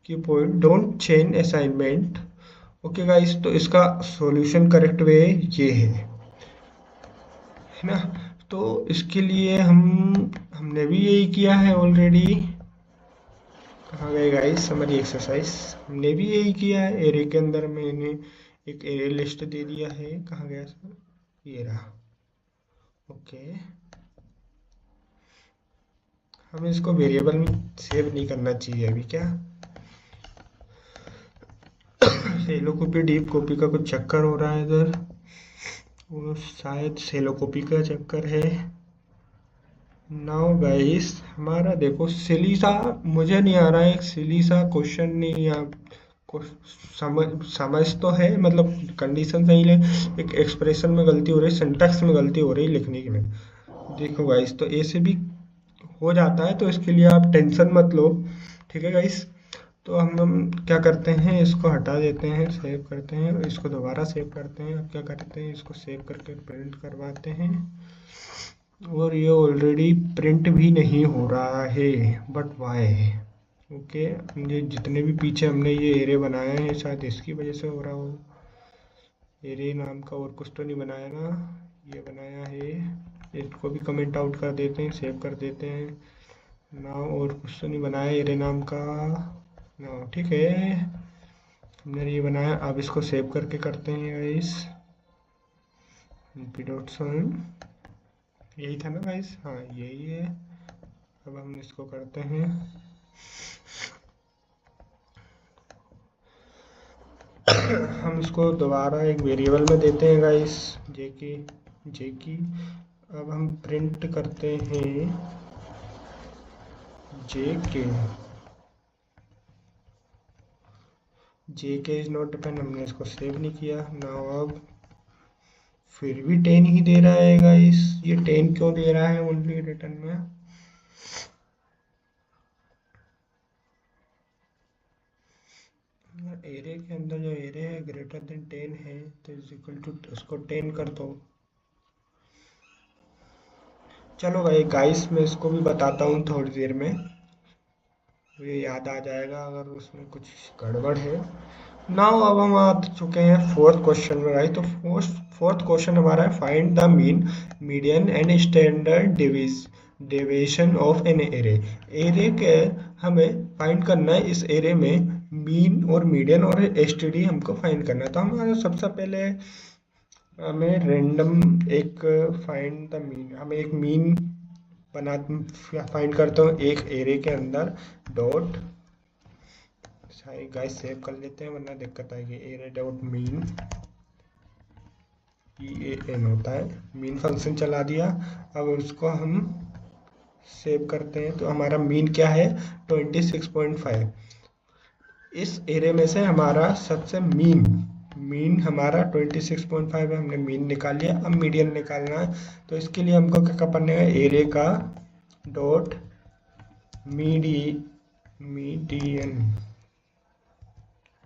की point don't change assignment. Okay guys, तो इसका सॉल्यूशन करेक्ट वे ये है ना। तो इसके लिए हमने भी यही किया है ऑलरेडी। कहाँ गए गाइस हमारी एक्सरसाइज? हमने भी यही किया है, एरे के अंदर मैंने एक एरे लिस्ट दे दिया है। कहाँ गया सर? ये रहा। ओके, हमें इसको वेरिएबल में सेव नहीं करना चाहिए अभी क्या। सेलो कॉपी डीप कॉपी का कुछ चक्कर हो रहा है इधर, वो शायद सेलो कॉपी का चक्कर है। नाउ गाइस हमारा देखो सिली सा, मुझे नहीं आ रहा है, एक सिली सा क्वेश्चन नहीं को समझ समझ तो है, मतलब कंडीशन सही है, एक एक्सप्रेशन में गलती हो रही है, सिंटैक्स में गलती हो रही है लिखने की में। देखो गाइस तो ऐसे भी हो जाता है, तो इसके लिए आप टेंशन मत लो, ठीक है गाइस। तो हम क्या करते हैं, इसको हटा देते हैं, सेव करते हैं, और इसको दोबारा सेव करते हैं। अब क्या करते हैं, इसको सेव करके प्रिंट करवाते हैं, और ये ऑलरेडी प्रिंट भी नहीं हो रहा है, बट वाई। ओके, ये जितने भी पीछे हमने ये एरे बनाए हैं शायद इसकी वजह से हो रहा हो। एरे नाम का और कुछ तो नहीं बनाया ना, ये बनाया है। इसको भी कमेंट आउट कर देते हैं, सेव कर देते हैं ना, और कुछ तो नहीं बनाया एरे नाम का ना, ठीक है हमने ये बनाया। अब इसको सेव करके करते हैं गाइस, np.sum, यही था ना गाइस, हाँ यही है। अब हम इसको करते हैं, हम इसको दोबारा एक वेरिएबल में देते हैं गाइस, जे की। अब हम प्रिंट करते हैं जे के इज नॉट डिपेंड, हमने इसको सेव नहीं किया ना। अब फिर भी 10 ही दे रहा है गाइस, ये 10 क्यों दे रहा है ओनली रिटर्न में? एरे के अंदर जो एरे है ग्रेटर देन 10 है, तो इज इक्वल टू उसको 10 कर दो। चलो भाई गाइस मैं इसको भी बताता हूँ थोड़ी देर में, ये याद आ जाएगा अगर उसमें कुछ गड़बड़ है। नाउ अब हम आ चुके हैं फोर्थ क्वेश्चन में भाई। तो फोर्थ क्वेश्चन हमारा है find the mean, median and standard deviation of an array. Array के हमें फाइंड करना है, इस एरे में मीन और मीडियन और एसटीडी हमको फाइंड करना है। तो हमारा सबसे पहले हमें रैंडम एक फाइंड द मीन, हमें एक मीन बना फाइंड करता हूँ एक एरे के अंदर डॉट, गाइस सेव कर लेते हैं वरना दिक्कत आएगी। एरे डॉट मीन, PAN होता है, मीन फंक्शन चला दिया। अब उसको हम सेव करते हैं, तो हमारा मीन क्या है 26.5। इस एरे में से हमारा सबसे मीन हमारा 26.5 है, हमने मीन निकाल लिया। अब मीडियन निकालना है, तो इसके लिए हमको क्या करना है, एरे का डॉट मीडियन।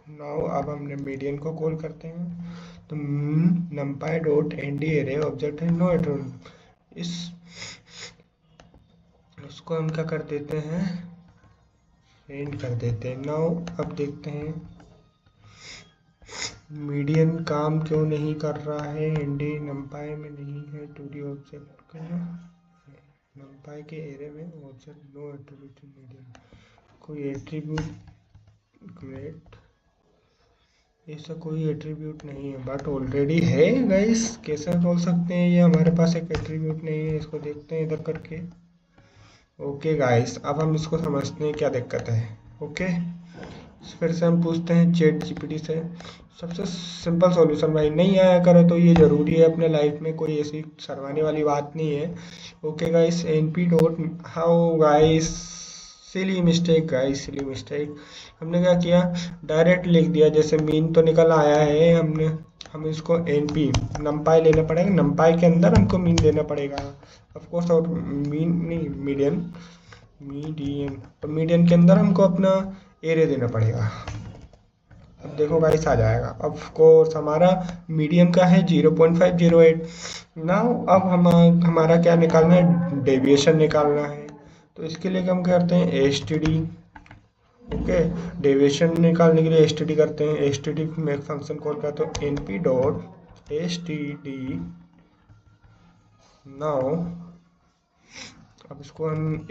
नाउ अब हमने मीडियन को कॉल करते हैं, तो numpy dot ND array object है नो एट्रोन, इस उसको हम क्या कर देते हैं, एंड कर देते हैं। नाउ अब देखते हैं मीडियन काम क्यों नहीं कर रहा है, एनडी numpy में नहीं है, 2D ऑब्जेक्ट का numpy के एरे में ऑब्जेक्ट नो एट्रीब्यूट मीडियन, कोई एट्रीब्यूट ग्रेट, ऐसा कोई एट्रीब्यूट नहीं है, बट ऑलरेडी है गाइस। कैसे बोल सकते हैं ये हमारे पास एक एट्रीब्यूट नहीं है, इसको देखते हैं इधर करके। ओके गाइस अब हम इसको समझते हैं क्या दिक्कत है। ओके फिर से हम पूछते हैं चैट जीपीटी से, सबसे सिंपल सॉल्यूशन भाई, नहीं आया करे तो ये ज़रूरी है अपने लाइफ में, कोई ऐसी शर्माने वाली बात नहीं है। Okay guys np dot how guys, silly mistake guys, silly mistake, हमने क्या किया डायरेक्ट लिख दिया, जैसे मीन तो निकल आया है, हम इसको np numpy लेना पड़ेगा, numpy के अंदर हमको मीन देना पड़ेगा ऑफ कोर्स, और मीन नहीं मीडियन, तो मीडियन के अंदर हमको अपना एरे देना पड़ेगा। अब देखो गाइस आ जाएगा, ऑफ कोर्स हमारा मीडियम का है 0.508। नाउ अब हमारा क्या निकालना है, डेविएशन निकालना है, तो इसके लिए हम करते हैं एसटीडी। ओके डेविएशन निकालने के लिए एसटीडी करते हैं, एसटीडी में एक फंक्शन कॉल करते हो np डॉट एसटीडी। नाउ अब इसको हम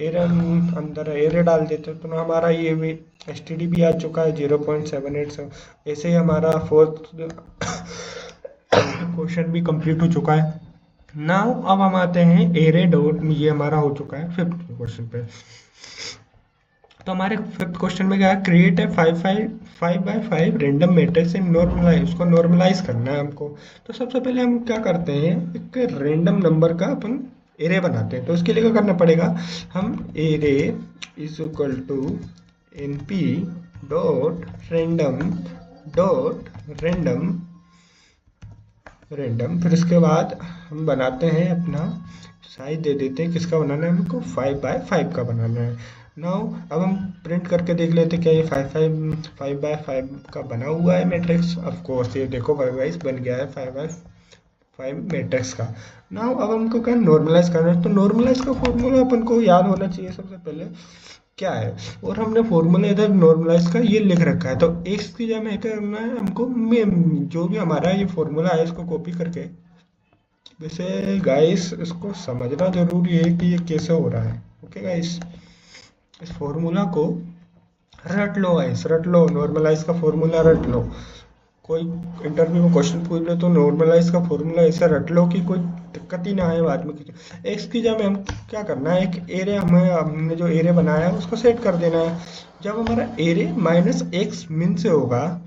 अंदर एरे डाल देते हैं, तो ना हमारा ये भी एसटीडी भी आ चुका है 0.787। ऐसे ही हमारा फोर्थ क्वेश्चन भी कंप्लीट हो चुका है। नाउ अब हम आते हैं एरे डॉट, ये हमारा हो चुका है फिफ्थ क्वेश्चन पे। तो हमारे फिफ्थ क्वेश्चन में क्या है, क्रिएट है 5 by 5 random matrix in normalize, उसको नॉर्मलाइज करना है हमको। तो सबसे पहले हम क्या करते हैं, एक रेंडम नंबर का अपन एरे बनाते हैं। तो उसके लिए क्या करना पड़ेगा, हम array is equal to N P dot random random, फिर उसके बाद हम बनाते हैं अपना साइज दे देते हैं, किसका बनाना है हमको, 5 by 5 का बनाना है। नाउ अब हम प्रिंट करके देख लेते हैं क्या ये 5 by 5 का बना हुआ है मैट्रिक्स। ऑफ कोर्स ये देखो 5 बन गया है 5 by 5 मैट्रिक्स का। नाउ अब हमको क्या नॉर्मलाइज करना है, तो नॉर्मलाइज का फॉर्मूला अपन को याद होना चाहिए सबसे पहले क्या है, और हमने फॉर्मूला इधर नॉर्मलाइज का ये लिख रखा है। तो एक्स की जगह क्या करना है हमको, जो भी हमारा ये फॉर्मूला है इसको कॉपी करके, वैसे गाइस इसको समझना जरूरी है कि ये कैसे हो रहा है। ओके गाइस, इस फॉर्मूला को रट लो गाइस, रट लो, नॉर्मलाइज का फॉर्मूला रट लो। कोई इंटरव्यू में क्वेश्चन पूछ ले तो नॉर्मलाइज का फॉर्मूला ऐसा रट लो कि कोई दिक्कत ही ना आए बाद में। एक्स की जगह हम क्या करना है, एक एरे हमने जो एरे बनाया है उसको सेट कर देना है। जब हमारा एरे -x मिन से होगा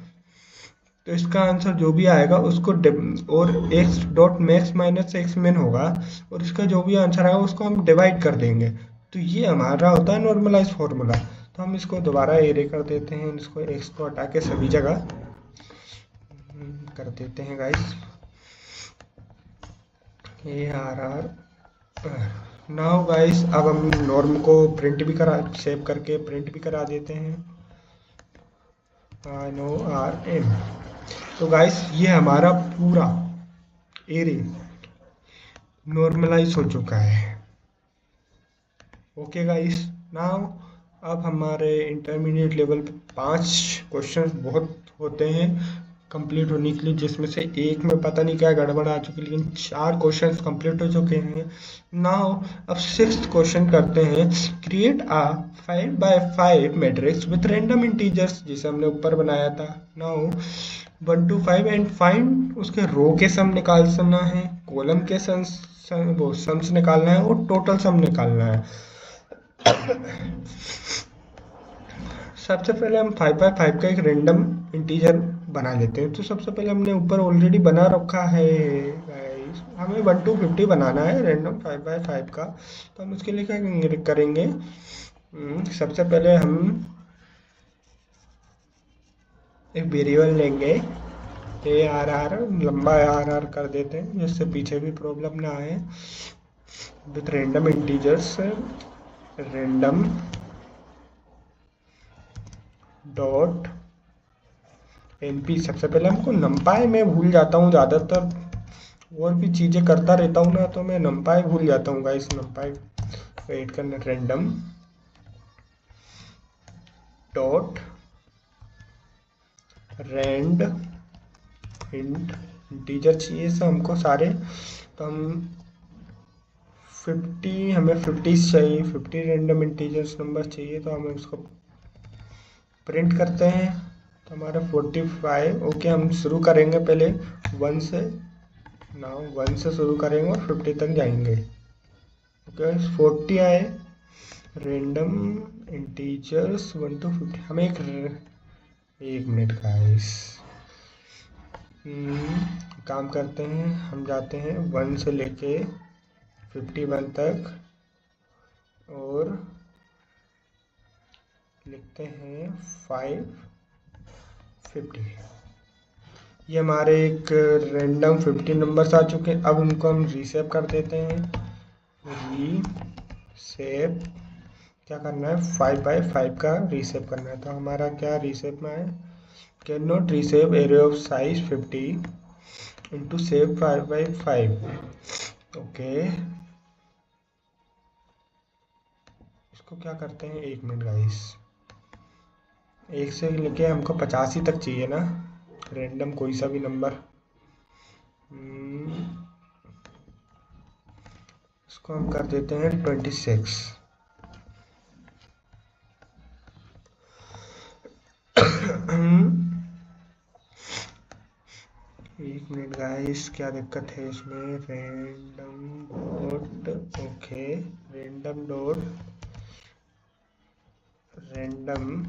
तो इसका आंसर जो भी आएगा उसको और x डॉट मैक्स -x मिन होगा, और इसका जो भी आंसर आएगा उसको हम डिवाइड कर देंगे। तो ये हमारा होता है नॉर्मलाइज फॉर्मूला। तो हम इसको दोबारा एरे कर देते हैं, इसको x को हटा के सभी जगह कर देते हैं गाइस, ARR। नाउ गाइस अब हम नॉर्म को प्रिंट भी करा, सेव करके प्रिंट भी करा देते हैं, NORM। तो गाइस ये हमारा पूरा एरे नॉर्मलाइज हो चुका है। ओके गाइस, नाउ अब हमारे इंटरमीडिएट लेवल पे 5 क्वेश्चन बहुत होते हैं कंप्लीट होने के लिए, जिसमें से एक में पता नहीं क्या गड़बड़ आ चुकी, लेकिन 4 क्वेश्चन कंप्लीट हो चुके हैं। नाउ अब 6th क्वेश्चन करते हैं, create a 5 by 5 matrix with random integers, जिसे हमने ऊपर बनाया था। नाउ 1 to 5 एंड फाइंड उसके रो के सम निकालना है, कॉलम के वो सम्स निकालना है, और टोटल सम निकालना है। सबसे पहले हम 5 by 5 का एक रैंडम इंटीजर बना लेते हैं। तो सबसे पहले हमने ऊपर ऑलरेडी बना रखा है गाइस, हमें 1 to 50 बनाना है रैंडम 5 by 5 का। तो हम उसके लिए क्या करेंगे, सबसे पहले हम एक वेरिएबल लेंगे ARR, लंबा ARR कर देते हैं जिससे पीछे भी प्रॉब्लम ना आए, with random integers random dot NP। सबसे पहले हमको नंपाई में भूल जाता हूँ ज़्यादातर, और भी चीज़ें करता रहता हूँ ना तो मैं नंपाई भूल जाता हूँ गाइस, नंपाई वेट करना, रैंडम डॉट रैंड इंटीजर चाहिए सब हमको सारे। तो हम 50, हमें 50 चाहिए, 50 रैंडम इंटीजर्स नंबर चाहिए, तो हमें उसको प्रिंट करते हैं। तो हमारा 45। ओके, हम शुरू करेंगे पहले 1 से, नाउ 1 से शुरू करेंगे और 50 तक जाएंगे। ओके 40 आए, रैंडम इंटीजर्स 1 to 50। हमें एक मिनट गाइस, काम करते हैं, हम जाते हैं 1 से लेके 51 तक और लिखते हैं 550। ये हमारे एक रैंडम 50 नंबर्स आ चुके हैं। अब उनको हम रीसेव कर देते हैं, रीसेव क्या करना है, 5 by 5 का रीसेव करना है। तो हमारा क्या रीसेव में है, can not reshape array of size 50 into shape 5 by 5। Okay, इसको क्या करते हैं, एक मिनट गाइस, 1 से लेके हमको 85 तक चाहिए ना, रैंडम कोई सा भी नंबर। इसको हम कर देते हैं 26। एक मिनट गाइस, क्या दिक्कत है इसमें, random dot, okay random random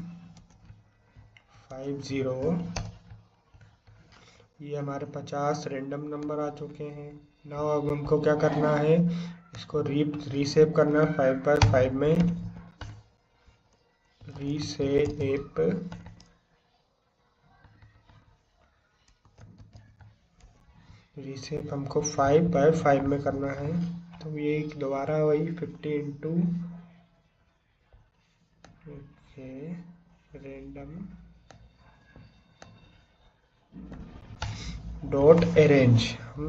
50, ये हमारे 50 रैंडम नंबर आ चुके हैं। नाउ अब हमको क्या करना है, इसको रीसेव करना है 5x5 में। रीसेव हमको 5x5 में करना है। तो ये दोबारा वही 50 इंटू रैंडम डॉट अरेंज, हम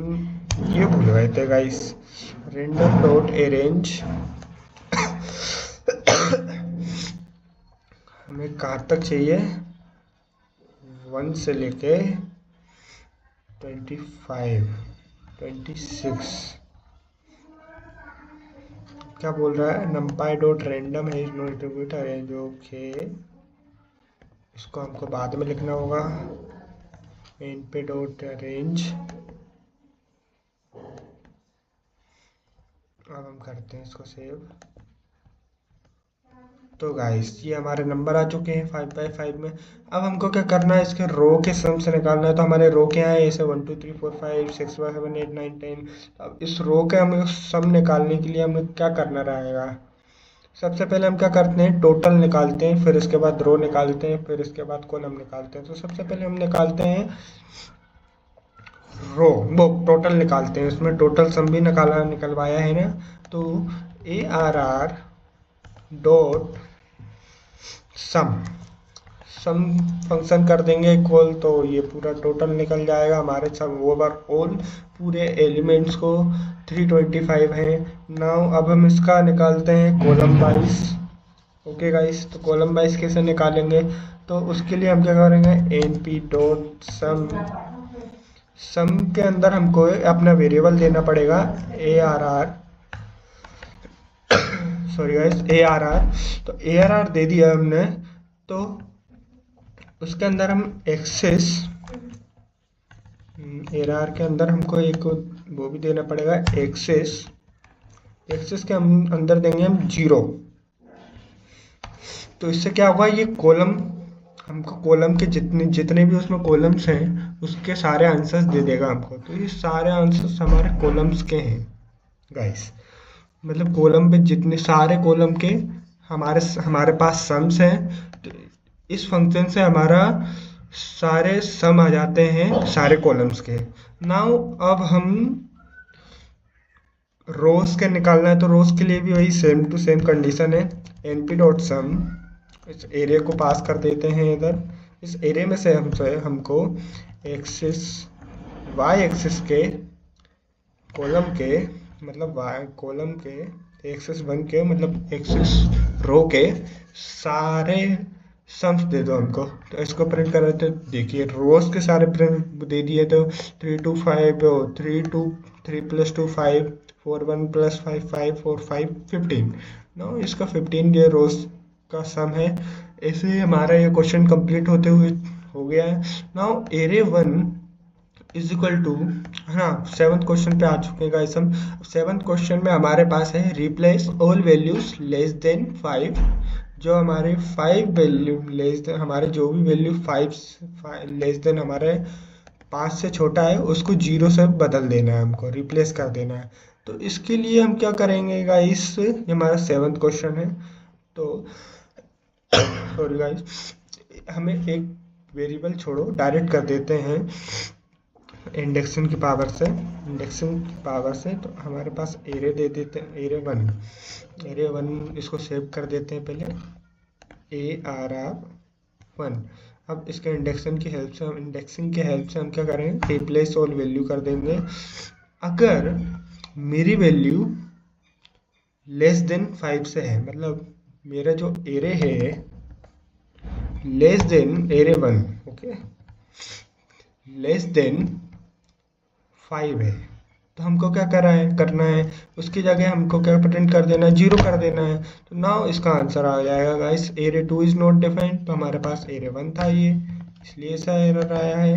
ये भूल गए थे गाइस, रैंडम डॉट अरेंज हमें कहाँ तक चाहिए, 1 से लेके 25 26। क्या बोल रहा है, numpy डॉट रैंडम है is not attribute arrange. Okay, इसको हमको बाद में लिखना होगा, np डॉट अरेंज। अब हम करते हैं इसको सेव। तो गाइस ये हमारे नंबर आ चुके हैं 5x5 में। अब हमको क्या करना है, इसके रो के सम से निकालना है। तो हमारे रो क्या है, ऐसे 1 2 3 4 5 6 7 8 9 10। अब इस रो के हमें सम निकालने के लिए हमें क्या करना रहेगा, सबसे पहले हम क्या करते हैं, टोटल निकालते हैं, फिर इसके बाद रो निकालते हैं, फिर इसके बाद कॉलम निकालते हैं। तो सबसे पहले हम निकालते हैं रो, वो टोटल निकालते हैं, उसमें टोटल सम भी निकलवाया है ना। तो ARR डॉट सम फंक्शन कर देंगे इक्वल, तो ये पूरा टोटल निकल जाएगा हमारे सब ओवरऑल पूरे एलिमेंट्स को 325 है। नाउ अब हम इसका निकालते हैं कॉलम वाइज। ओके गाइस, तो कॉलम वाइज कैसे निकालेंगे, तो उसके लिए हम क्या करेंगे, np डॉट सम के अंदर हमको अपना वेरिएबल देना पड़ेगा ARR, सॉरी गाइस ARR। तो ARR दे दिया हमने, तो उसके अंदर हम एक्सेस, ARR के अंदर हमको एक वो भी देना पड़ेगा एक्सेस के हम अंदर देंगे हम 0। तो इससे क्या होगा, ये कॉलम हमको कॉलम के जितने भी उसमें कॉलम्स हैं उसके सारे आंसर्स दे देगा हमको। तो ये सारे आंसर्स हमारे कॉलम्स के हैं गाइस, मतलब कॉलम पे जितने सारे कॉलम के हमारे पास सम्स हैं। तो इस फंक्शन से हमारा सारे सम आ जाते हैं सारे कॉलम्स के। नाउ अब हम रोज के निकालना है, तो रोज के लिए भी वही सेम टू सेम कंडीशन है, np डॉट सम, इस एरिया को पास कर देते हैं इधर। इस एरिया में से हमको एक्सिस y एक्सिस के कॉलम के, मतलब y कॉलम के एक्सिस 1 के, मतलब एक्सिस रो के सारे सम्स दे दो हमको। तो इसको प्रिंट कर रहे थे, देखिए रोज के सारे प्रिंट दे दिए। तो 3 2 5 3 + 2 5 4 1 + 5 5 4 5 15। नो इसका 15 ये रोज का सम है। ऐसे हमारा ये क्वेश्चन कंप्लीट होते हुए हो गया है। Now array 1 is equal to, है ना, 7th क्वेश्चन पे आ चुके हैं गाइस हम। 7th क्वेश्चन में हमारे पास है replace all values less than 5। जो हमारे 5 वैल्यू लेस देन, हमारे जो भी वैल्यू 5 लेस देन हमारे 5 से छोटा है उसको 0 से बदल देना है, हमको रिप्लेस कर देना है। तो इसके लिए हम क्या करेंगे गाइस, ये हमारा 7th क्वेश्चन है। तो सॉरी गाइस, हमें एक वेरिएबल छोड़ो, डायरेक्ट कर देते हैं इंडेक्सिंग की पावर से। तो हमारे पास एरे दे देते हैं, एरे 1 इसको सेव कर देते हैं पहले, ARR 1। अब इसके इंडेक्सिंग की हेल्प से हम क्या करेंगे, रिप्लेस ऑल वैल्यू कर देंगे। अगर मेरी वैल्यू लेस देन 5 से है, मतलब मेरा जो एरे है less than array 1, okay, less than 5 है, तो हमको क्या करना है, उसकी जगह हमको क्या प्रिंट कर देना है, 0 कर देना है। तो नाउ इसका आंसर आ जाएगा guys, array 2 is not defined. तो हमारे पास एरे 1 था ये, इसलिए ऐसा एरर आया है।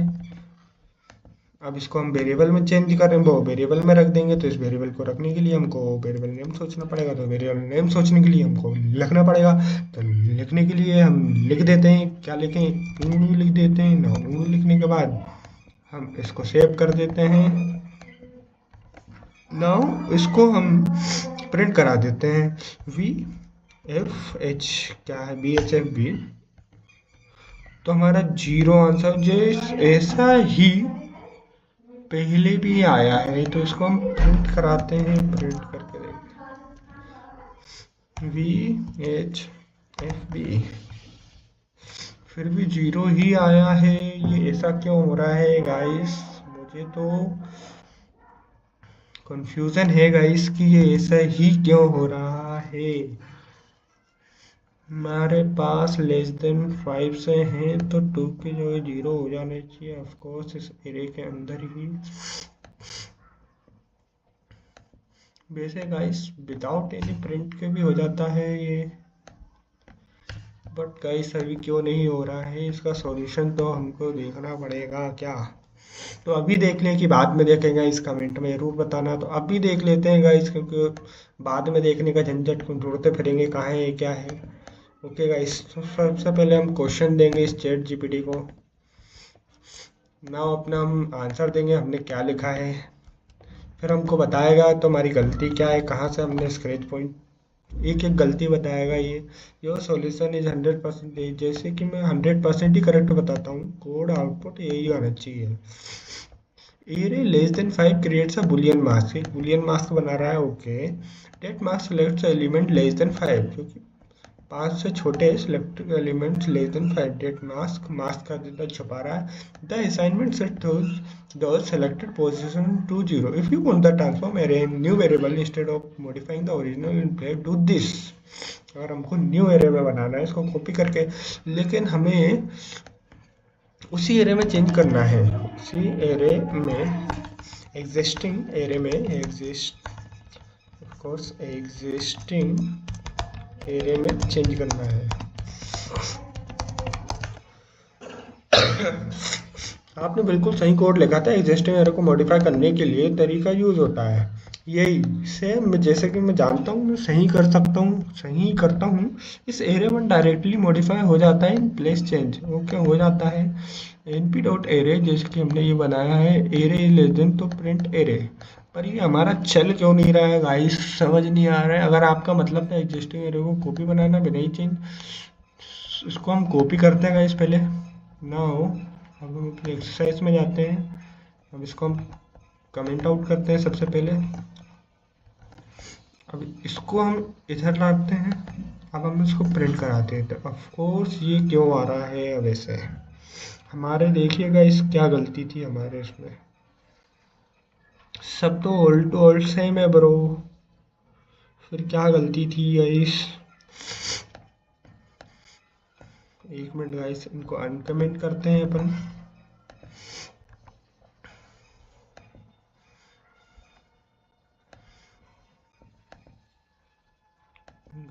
अब इसको हम वेरिएबल में चेंज करें, वो वेरिएबल में रख देंगे। तो इस वेरिएबल को रखने के लिए हमको वेरिएबल नेम सोचना पड़ेगा। तो वेरिएबल नेम सोचने के लिए हमको लिखना पड़ेगा, तो लिखने के लिए हम लिख देते हैं, क्या लिखें, ऊँ लिख देते हैं ना। ऊँ लिखने के बाद हम इसको सेव कर देते हैं। नाउ इसको हम प्रिंट करा देते हैं। VFH क्या है, BHFB, तो हमारा 0 आंसर जो ऐसा ही पहले भी आया है, तो इसको हम प्रिंट कराते हैं। प्रिंट करके देखते हैं VHFB, फिर भी 0 ही आया है। ये ऐसा क्यों हो रहा है गाइस, मुझे तो कंफ्यूजन है गाइस कि ये ऐसा ही क्यों हो रहा है। हमारे पास लेस देन 5 से हैं तो 2 के जो है 0 हो जाने चाहिए ऑफ कोर्स इस एरे के अंदर ही। वैसे गाइस विदाउट एनी प्रिंट के भी हो जाता है ये, बट गाइस अभी क्यों नहीं हो रहा है, इसका सॉल्यूशन तो हमको देखना पड़ेगा क्या। तो अभी देखने की बाद में देखेंगे, इस कमेंट में ज़रूर बताना। तो अभी देख लेते हैं गाइस, क्योंकि बाद में देखने का झंझट को ढूंढते फिरेंगे कहाँ है क्या है। ओके गाइस, तो सबसे पहले हम क्वेश्चन देंगे इस चैट जीपीटी को। नाउ अपना हम आंसर देंगे, हमने क्या लिखा है, फिर हमको बताएगा तो हमारी गलती क्या है, कहाँ से हमने स्क्रैच पॉइंट, एक एक गलती बताएगा ये। योर सॉल्यूशन इज 100%, जैसे कि मैं 100% ही करेक्ट बताता हूँ। कोड आउटपुट यही आना चाहिए। Array less than 5 creates a boolean mask, एक बुलियन मास्क बना रहा है। Okay, that mask selects element less than 5, क्योंकि 5 से छोटे select elements less than 5। That mask mask का डेटा छुपा रहा है। The assignment set those selected position to 0 if you want the transform array in new variable instead of modifying the original in place do this। अगर हमको न्यू एरे में बनाना है इसको कॉपी करके, लेकिन हमें उसी एरे में चेंज करना है, उसी एरे में एग्जिस्टिंग एरे में एग्जिस्टिंग एरे में चेंज करना है। आपने बिल्कुल सही कोड लिखा था। एग्जिस्टिंग एरे को मॉडिफाई करने के लिए तरीका यूज होता है यही सेम, जैसे कि मैं जानता हूँ मैं सही कर सकता हूँ, सही करता हूँ। इस एरे में डायरेक्टली मॉडिफाई हो जाता है इन प्लेस चेंज। ओके, हो जाता है np.array, जैसे कि हमने ये बनाया है एरे लेस देन, तो प्रिंट एरे। पर ये हमारा चल क्यों नहीं रहा है गाइस, समझ नहीं आ रहा है। अगर आपका मतलब था एग्जिस्टिंग एरे को कॉपी बनाना बिना ही चेंज, इसको हम कॉपी करते हैं गाइस पहले। नाउ अब हम अपने एक्सरसाइज में जाते हैं। अब इसको हम कमेंट आउट करते हैं सबसे पहले। अब इसको हम इधर लाते हैं। अब हम इसको प्रिंट कराते हैं। तो ऑफ कोर्स ये क्यों आ रहा है अब ऐसे हमारे, देखिएगा इस क्या गलती थी हमारे इसमें। सब तो ओल्ड टू ओल्ड सेम है ब्रो, फिर क्या गलती थी गाइस। एक मिनट गाइस, इनको अनकमेंट करते हैं अपन।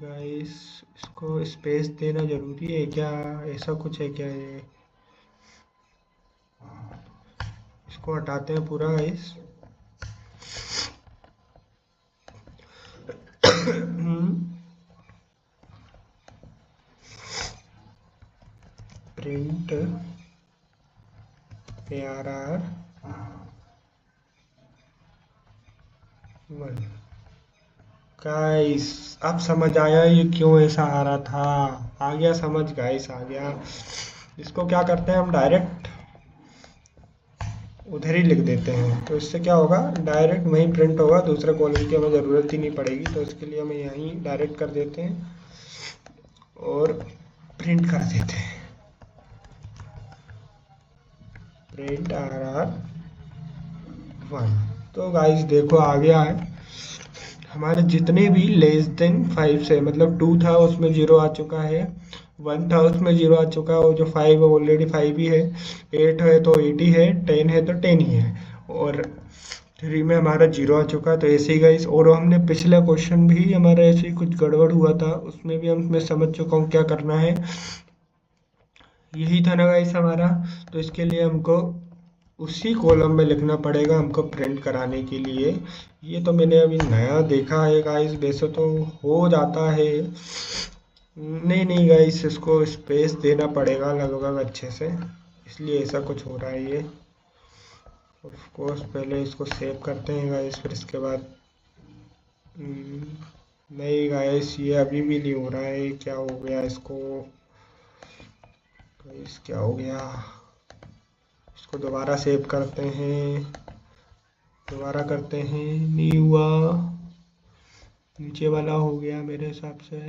गाइस इसको स्पेस देना जरूरी है क्या, ऐसा कुछ है क्या ये, इसको हटाते हैं पूरा गाइस। Print ARR 1। गाइस अब समझ आया ये क्यों ऐसा आ रहा था, आ गया समझ गाइस, आ गया। इसको क्या करते हैं हम, डायरेक्ट उधर ही लिख देते हैं। तो इससे क्या होगा, डायरेक्ट वहीं प्रिंट होगा, दूसरे कॉलम की हमें ज़रूरत ही नहीं पड़ेगी। तो इसके लिए हमें यहीं डायरेक्ट कर देते हैं और प्रिंट कर देते हैं, प्रिंट RR 1। तो गाइस देखो आ गया है। हमारे जितने भी लेस देन 5 से, मतलब 2 था उसमें 0 आ चुका है, 1 था उसमें 0 आ चुका है, और जो 5 है ऑलरेडी 5 ही है, 8 है तो 8 ही है, 10 है तो 10 ही है, और 3 में हमारा 0 आ चुका है। तो ऐसे ही गाइस, और हमने पिछला क्वेश्चन भी हमारा ऐसे ही कुछ गड़बड़ हुआ था, उसमें भी मैं समझ चुका हूँ क्या करना है। यही था ना गाइस हमारा। तो इसके लिए हमको उसी कॉलम में लिखना पड़ेगा हमको प्रिंट कराने के लिए। ये तो मैंने अभी नया देखा है गाइस, वैसे तो हो जाता है नहीं नहीं गाइस, इसको स्पेस देना पड़ेगा लगभग अच्छे से, इसलिए ऐसा कुछ हो रहा है ये। ऑफ कोर्स पहले इसको सेव करते हैं गाइस, फिर इसके बाद नहीं गाइस, ये अभी भी नहीं हो रहा है, क्या हो गया इसको गाइस, क्या हो गया। इसको दोबारा सेव करते हैं, दोबारा करते हैं, नहीं हुआ, नीचे वाला हो गया मेरे हिसाब से।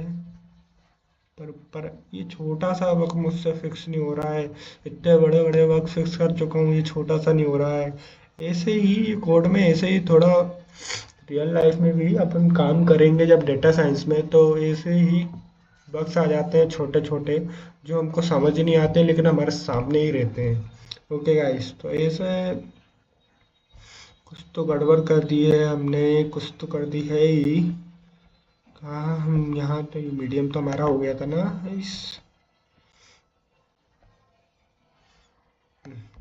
पर ये छोटा सा वर्क मुझसे फिक्स नहीं हो रहा है, इतने बड़े बड़े वर्क फिक्स कर चुका हूँ, ये छोटा सा नहीं हो रहा है। ऐसे ही कोड में, ऐसे ही थोड़ा रियल लाइफ में भी अपन काम करेंगे जब डेटा साइंस में, तो ऐसे ही बग्स आ जाते हैं छोटे छोटे, जो हमको समझ नहीं आते लेकिन हमारे सामने ही रहते हैं। ओके गाइस, तो ऐसे कुछ तो गड़बड़ कर दी है हमने, कुछ तो कर दी है ही। कहाँ हम, यहाँ तो मीडियम तो हमारा हो गया था ना इस,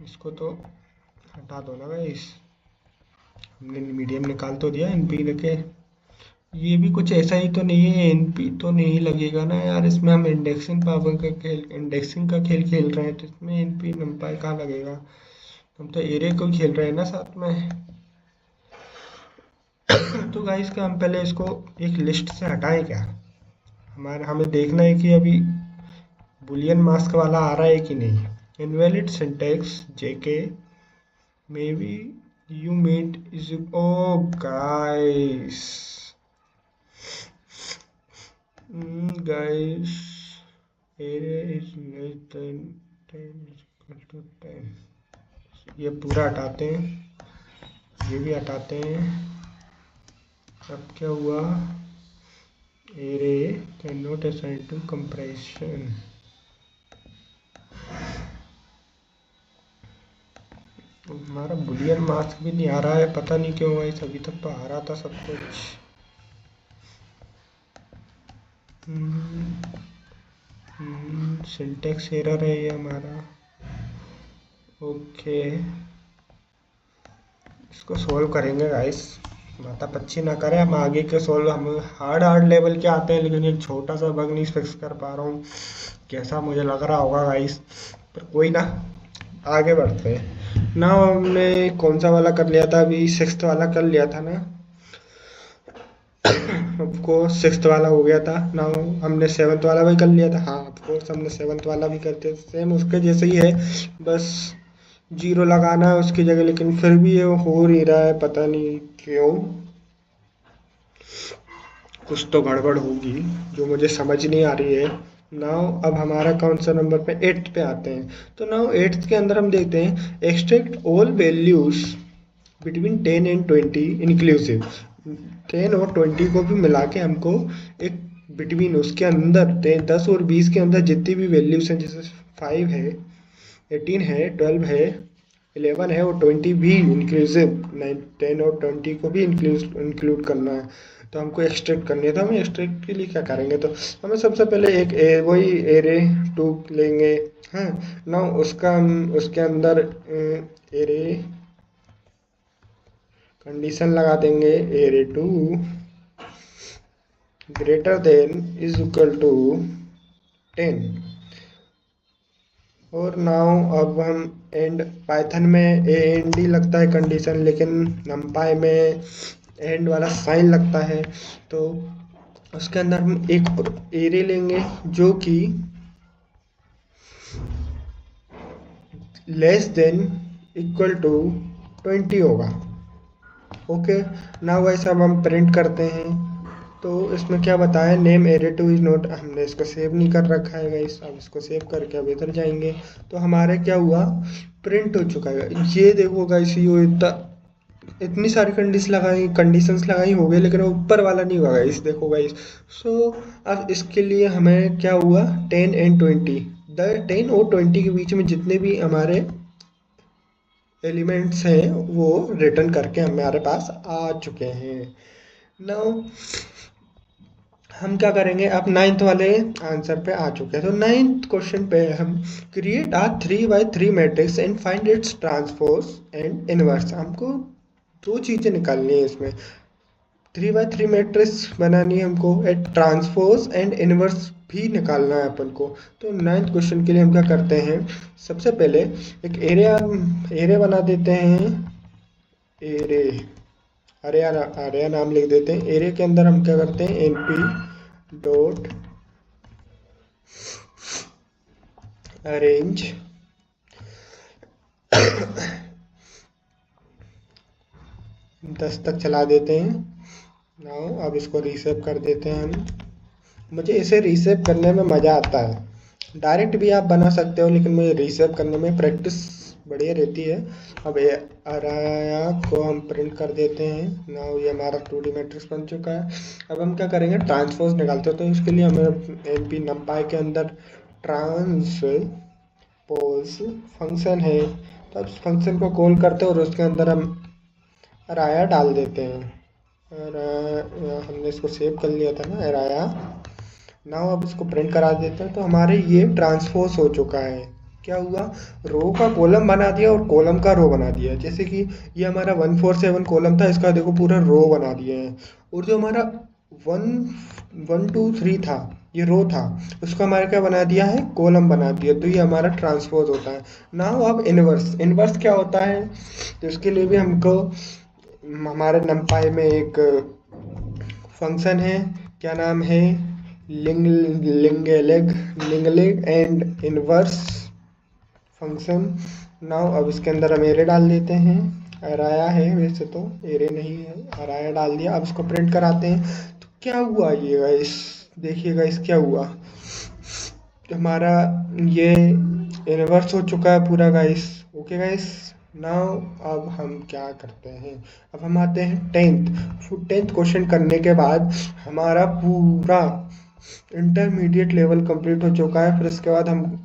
इसको तो हटा दो ना गाइस, हमने मीडियम निकाल तो दिया एनपी लेके। ये भी कुछ ऐसा ही तो नहीं है, एनपी तो नहीं लगेगा ना यार इसमें, हम इंडेक्सिंग पावर का खेल, इंडेक्सिंग का खेल खेल रहे हैं, तो इसमें एनपी नंपाई कहाँ लगेगा, हम तो एरे को खेल रहे हैं ना साथ में। तो गाइस का हम पहले इसको एक लिस्ट से हटाएं क्या, हमारे हमें देखना है कि अभी बुलियन मास्क वाला आ रहा है कि नहीं। Invalid syntax JK may be you made is, oh guys, guys, area is less than 10 is equal to 10, ये पूरा हटाते हैं, ये भी हटाते हैं। अब क्या हुआ, array can not assign to compression, हमारा बुलियन मास्क भी नहीं आ रहा है, पता नहीं क्यों भाई, अभी तक तो आ रहा था सब कुछ। सिंटेक्स एरर है ये हमारा। ओके, इसको सॉल्व करेंगे गाइस, माता पच्ची ना करें, हम आगे के सॉल्व, हम हार्ड हार्ड लेवल के आते हैं लेकिन एक छोटा सा बग नहीं फिक्स कर पा रहा हूँ, कैसा मुझे लग रहा होगा गाइस, पर कोई ना, आगे बढ़ते हैं ना। हमने कौन सा वाला कर लिया था अभी, सिक्स्थ वाला कर लिया था ना, आपको सिक्स्थ वाला हो गया था ना, हमने सेवन्थ वाला भी कर लिया था, हाँ ऑफकोर्स हमने सेवन्थ वाला भी करते, सेम उसके जैसे ही है, बस जीरो लगाना है उसकी जगह, लेकिन फिर भी ये हो नहीं रहा है, पता नहीं क्यों, कुछ तो गड़बड़ होगी जो मुझे समझ नहीं आ रही है। नाउ अब हमारा कौन सा नंबर पे, एट्थ पे आते हैं। तो नाउ एट्थ के अंदर हम देखते हैं extract all values between 10 and 20 inclusive, 10 और 20 को भी मिला के हमको एक बिटवीन, उसके अंदर 10 और 20 के अंदर जितनी भी वैल्यूज हैं, जैसे 5 है, 18 है, 12 है, 11 है और 20 भी इंक्लूसिव, 10 और 20 को भी इंक्लूड करना है, तो हमको एक्सट्रैक्ट करनी है। तो हम एक्सट्रैक्ट के लिए क्या करेंगे, तो हमें सबसे पहले एक वही एरे 2 लेंगे, हाँ ना, उसका उसके अंदर एरे कंडीशन लगा देंगे, array 2 greater than is equal to 10, और नाउ अब हम एंड, पाइथन में ए एन डी लगता है कंडीशन, लेकिन नमपाई में एंड वाला साइन लगता है, तो उसके अंदर हम एक एरे लेंगे जो कि लेस देन इक्वल टू 20 होगा। ओके, ना वैसे अब हम प्रिंट करते हैं, तो इसमें क्या बताया, नेम एरे 2 इज नॉट, हमने इसको सेव नहीं कर रखा है गाइस, अब इसको सेव करके अब इधर जाएंगे, तो हमारे क्या हुआ, प्रिंट हो चुका है। ये देखो गाइस, ये इतनी सारी कंडीशंस लगाई हो गई, लेकिन ऊपर वाला नहीं हुआ गाइस, देखो गाइस। सो अब इसके लिए हमें क्या हुआ, 10 एंड 20, 10 और 20 के बीच में जितने भी हमारे एलिमेंट्स हैं वो रिटर्न करके हमारे पास आ चुके हैं। नाउ हम क्या करेंगे, अब नाइन्थ वाले आंसर पे आ चुके हैं, तो नाइन्थ क्वेश्चन पे हम create a 3x3 matrix and find its transpose and inverse, हमको दो चीज़ें निकालनी है इसमें, 3x3 मैट्रिक्स बनानी है हमको, एट ट्रांसपोज एंड इनवर्स भी निकालना है अपन को। तो 9th क्वेश्चन के लिए हम क्या करते हैं, सबसे पहले एक एरे बना देते हैं। एरे एरिया नाम लिख देते हैं। एरे के अंदर हम क्या करते हैं, np डॉट अरेंज 10 तक चला देते हैं। नाउ अब इसको रीसेप कर देते हैं हम। मुझे इसे रीसेप करने में मज़ा आता है। डायरेक्ट भी आप बना सकते हो, लेकिन मुझे रीसेप करने में प्रैक्टिस बढ़िया रहती है। अब ये अराया को हम प्रिंट कर देते हैं। नाउ ये हमारा 2D मैट्रिक्स बन चुका है। अब हम क्या करेंगे, ट्रांसपोज निकालते हैं। तो इसके लिए हमें एनपी नंपाई के अंदर ट्रांसपोज फंक्शन है, तो अब फंक्शन को कॉल करते हैं और उसके अंदर हम अराया डाल देते हैं। हमने इसको सेव कर लिया था ना, अराया। नाउ अब इसको प्रिंट करा देते हैं। तो हमारे ये ट्रांसपोज हो चुका है। क्या हुआ, रो का कॉलम बना दिया और कॉलम का रो बना दिया। जैसे कि ये हमारा 147 कॉलम था, इसका देखो पूरा रो बना दिए हैं। और जो हमारा 1 1 2 3 था, ये रो था, उसको हमारा क्या बना दिया है, कॉलम बना दिया। तो ये हमारा ट्रांसपोज होता है। नाउ अब इनवर्स क्या होता है, तो इसके लिए भी हमको हमारे नंपाई में एक फंक्शन है, क्या नाम है, लिंगलेग एंड इनवर्स फंक्शन। नाउ अब इसके अंदर हम एरे डाल देते हैं। अराया है, वैसे तो एरे नहीं है, अराया डाल दिया। अब इसको प्रिंट कराते हैं। तो क्या हुआ ये गाइस, देखिए गाइस क्या हुआ, हमारा ये इनवर्स हो चुका है पूरा गाइस। ओके गाइस, नाउ अब हम क्या करते हैं, अब हम आते हैं 10th क्वेश्चन करने के बाद हमारा पूरा इंटरमीडिएट लेवल कंप्लीट हो चुका है। फिर इसके बाद हम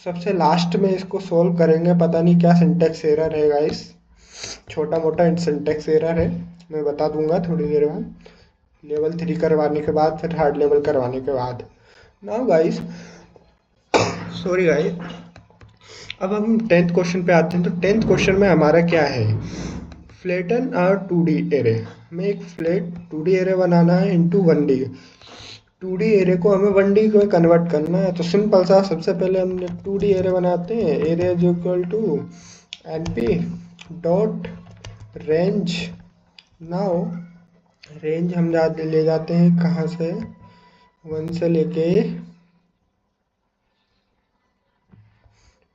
सबसे लास्ट में इसको सॉल्व करेंगे। पता नहीं क्या सिंटेक्स एरर है गाइस, छोटा मोटा सिंटेक्स एरर है, मैं बता दूंगा थोड़ी देर बाद, लेवल 3 करवाने के बाद, फिर हार्ड लेवल करवाने के बाद। नाउ गाइस, सॉरी गाइस, अब हम 10th क्वेश्चन पे आते हैं। तो 10th क्वेश्चन में हमारा क्या है, फ्लैटन और 2D एरे। हमें एक फ्लैट 2D एरे बनाना है इनटू 1D। 2D एरे को हमें 1D में कन्वर्ट करना है। तो सिंपल सा, सबसे पहले हमने 2D एरे बनाते हैं। Array is equal to np dot range. Now range हम ले जाते हैं कहाँ से, 1 से लेके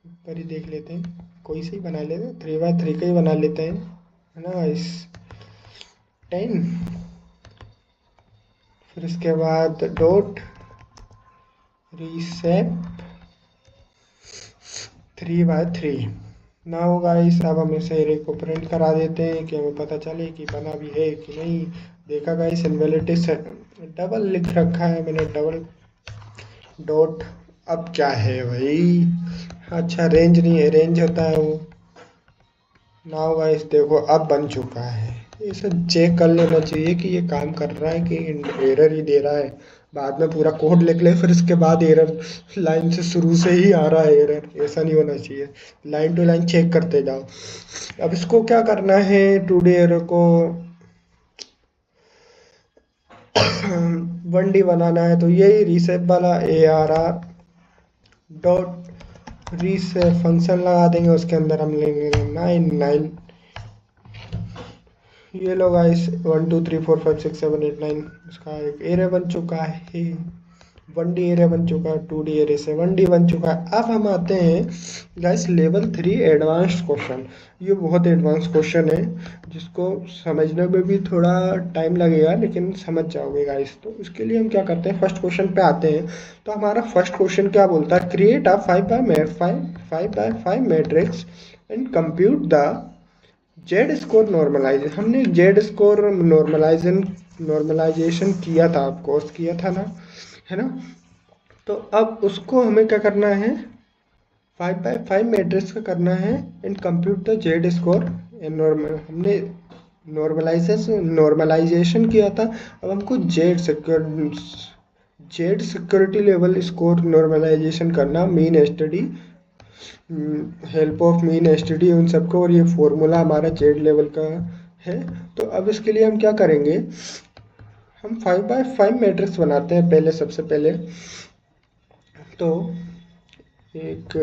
ऊपर ही देख लेते हैं, कोई सी बना लेते हैं, 3x3 का ही बना लेते हैं, है ना इस 10। फिर इसके बाद डॉट रीसेप 3x3। नाउ गाइस, अब हम इस एरे को प्रिंट करा देते हैं कि हमें पता चले कि बना भी है कि नहीं। देखा गाइस, इनवैलिड डबल लिख रखा है मैंने, डबल डॉट। अब क्या है भाई, अच्छा रेंज नहीं है, रेंज होता है वो। नाउ गाइस देखो, अब बन चुका है। इसे चेक कर लेना चाहिए कि ये काम कर रहा है कि एरर ही दे रहा है। बाद में पूरा कोड लिख ले, फिर इसके बाद एरर लाइन से शुरू से ही आ रहा है एरर, ऐसा नहीं होना चाहिए। लाइन टू लाइन चेक करते जाओ। अब इसको क्या करना है, 2D एरर को 1D बनाना है। तो यही रीसेप वाला ARR डॉट रीसेप फंक्शन लगा देंगे। उसके अंदर हम लेंगे 9 ये लो गाइस, 1 2 3 4 5 6 7 8 9 इसका एक एरे बन चुका है। 1D एरे बन चुका है, 2D एरे से 1D बन चुका है। अब हम आते हैं गाइस लेवल 3 एडवांस्ड क्वेश्चन। ये बहुत एडवांस क्वेश्चन है, जिसको समझने में भी थोड़ा टाइम लगेगा, लेकिन समझ जाओगे गाइस। तो इसके लिए हम क्या करते हैं, फर्स्ट क्वेश्चन पे आते हैं। तो हमारा फर्स्ट क्वेश्चन क्या बोलता है, create a 5x5 matrix and compute the Z score normalize. हमने जेड स्कोर नॉर्मलाइजेशन किया था, आप कोर्स किया था ना, है ना। तो अब उसको हमें क्या करना है, 5x5 मैट्रिक्स का करना है and compute the Z score. हमने नॉर्मलाइजेशन किया था, अब हमको Z security level score normalization करना, mean study, help of mean study उन सबको। और ये फॉर्मूला हमारा जेड लेवल का है। तो अब इसके लिए हम क्या करेंगे, हम 5x5 मैट्रिक्स बनाते हैं पहले। सबसे पहले तो एक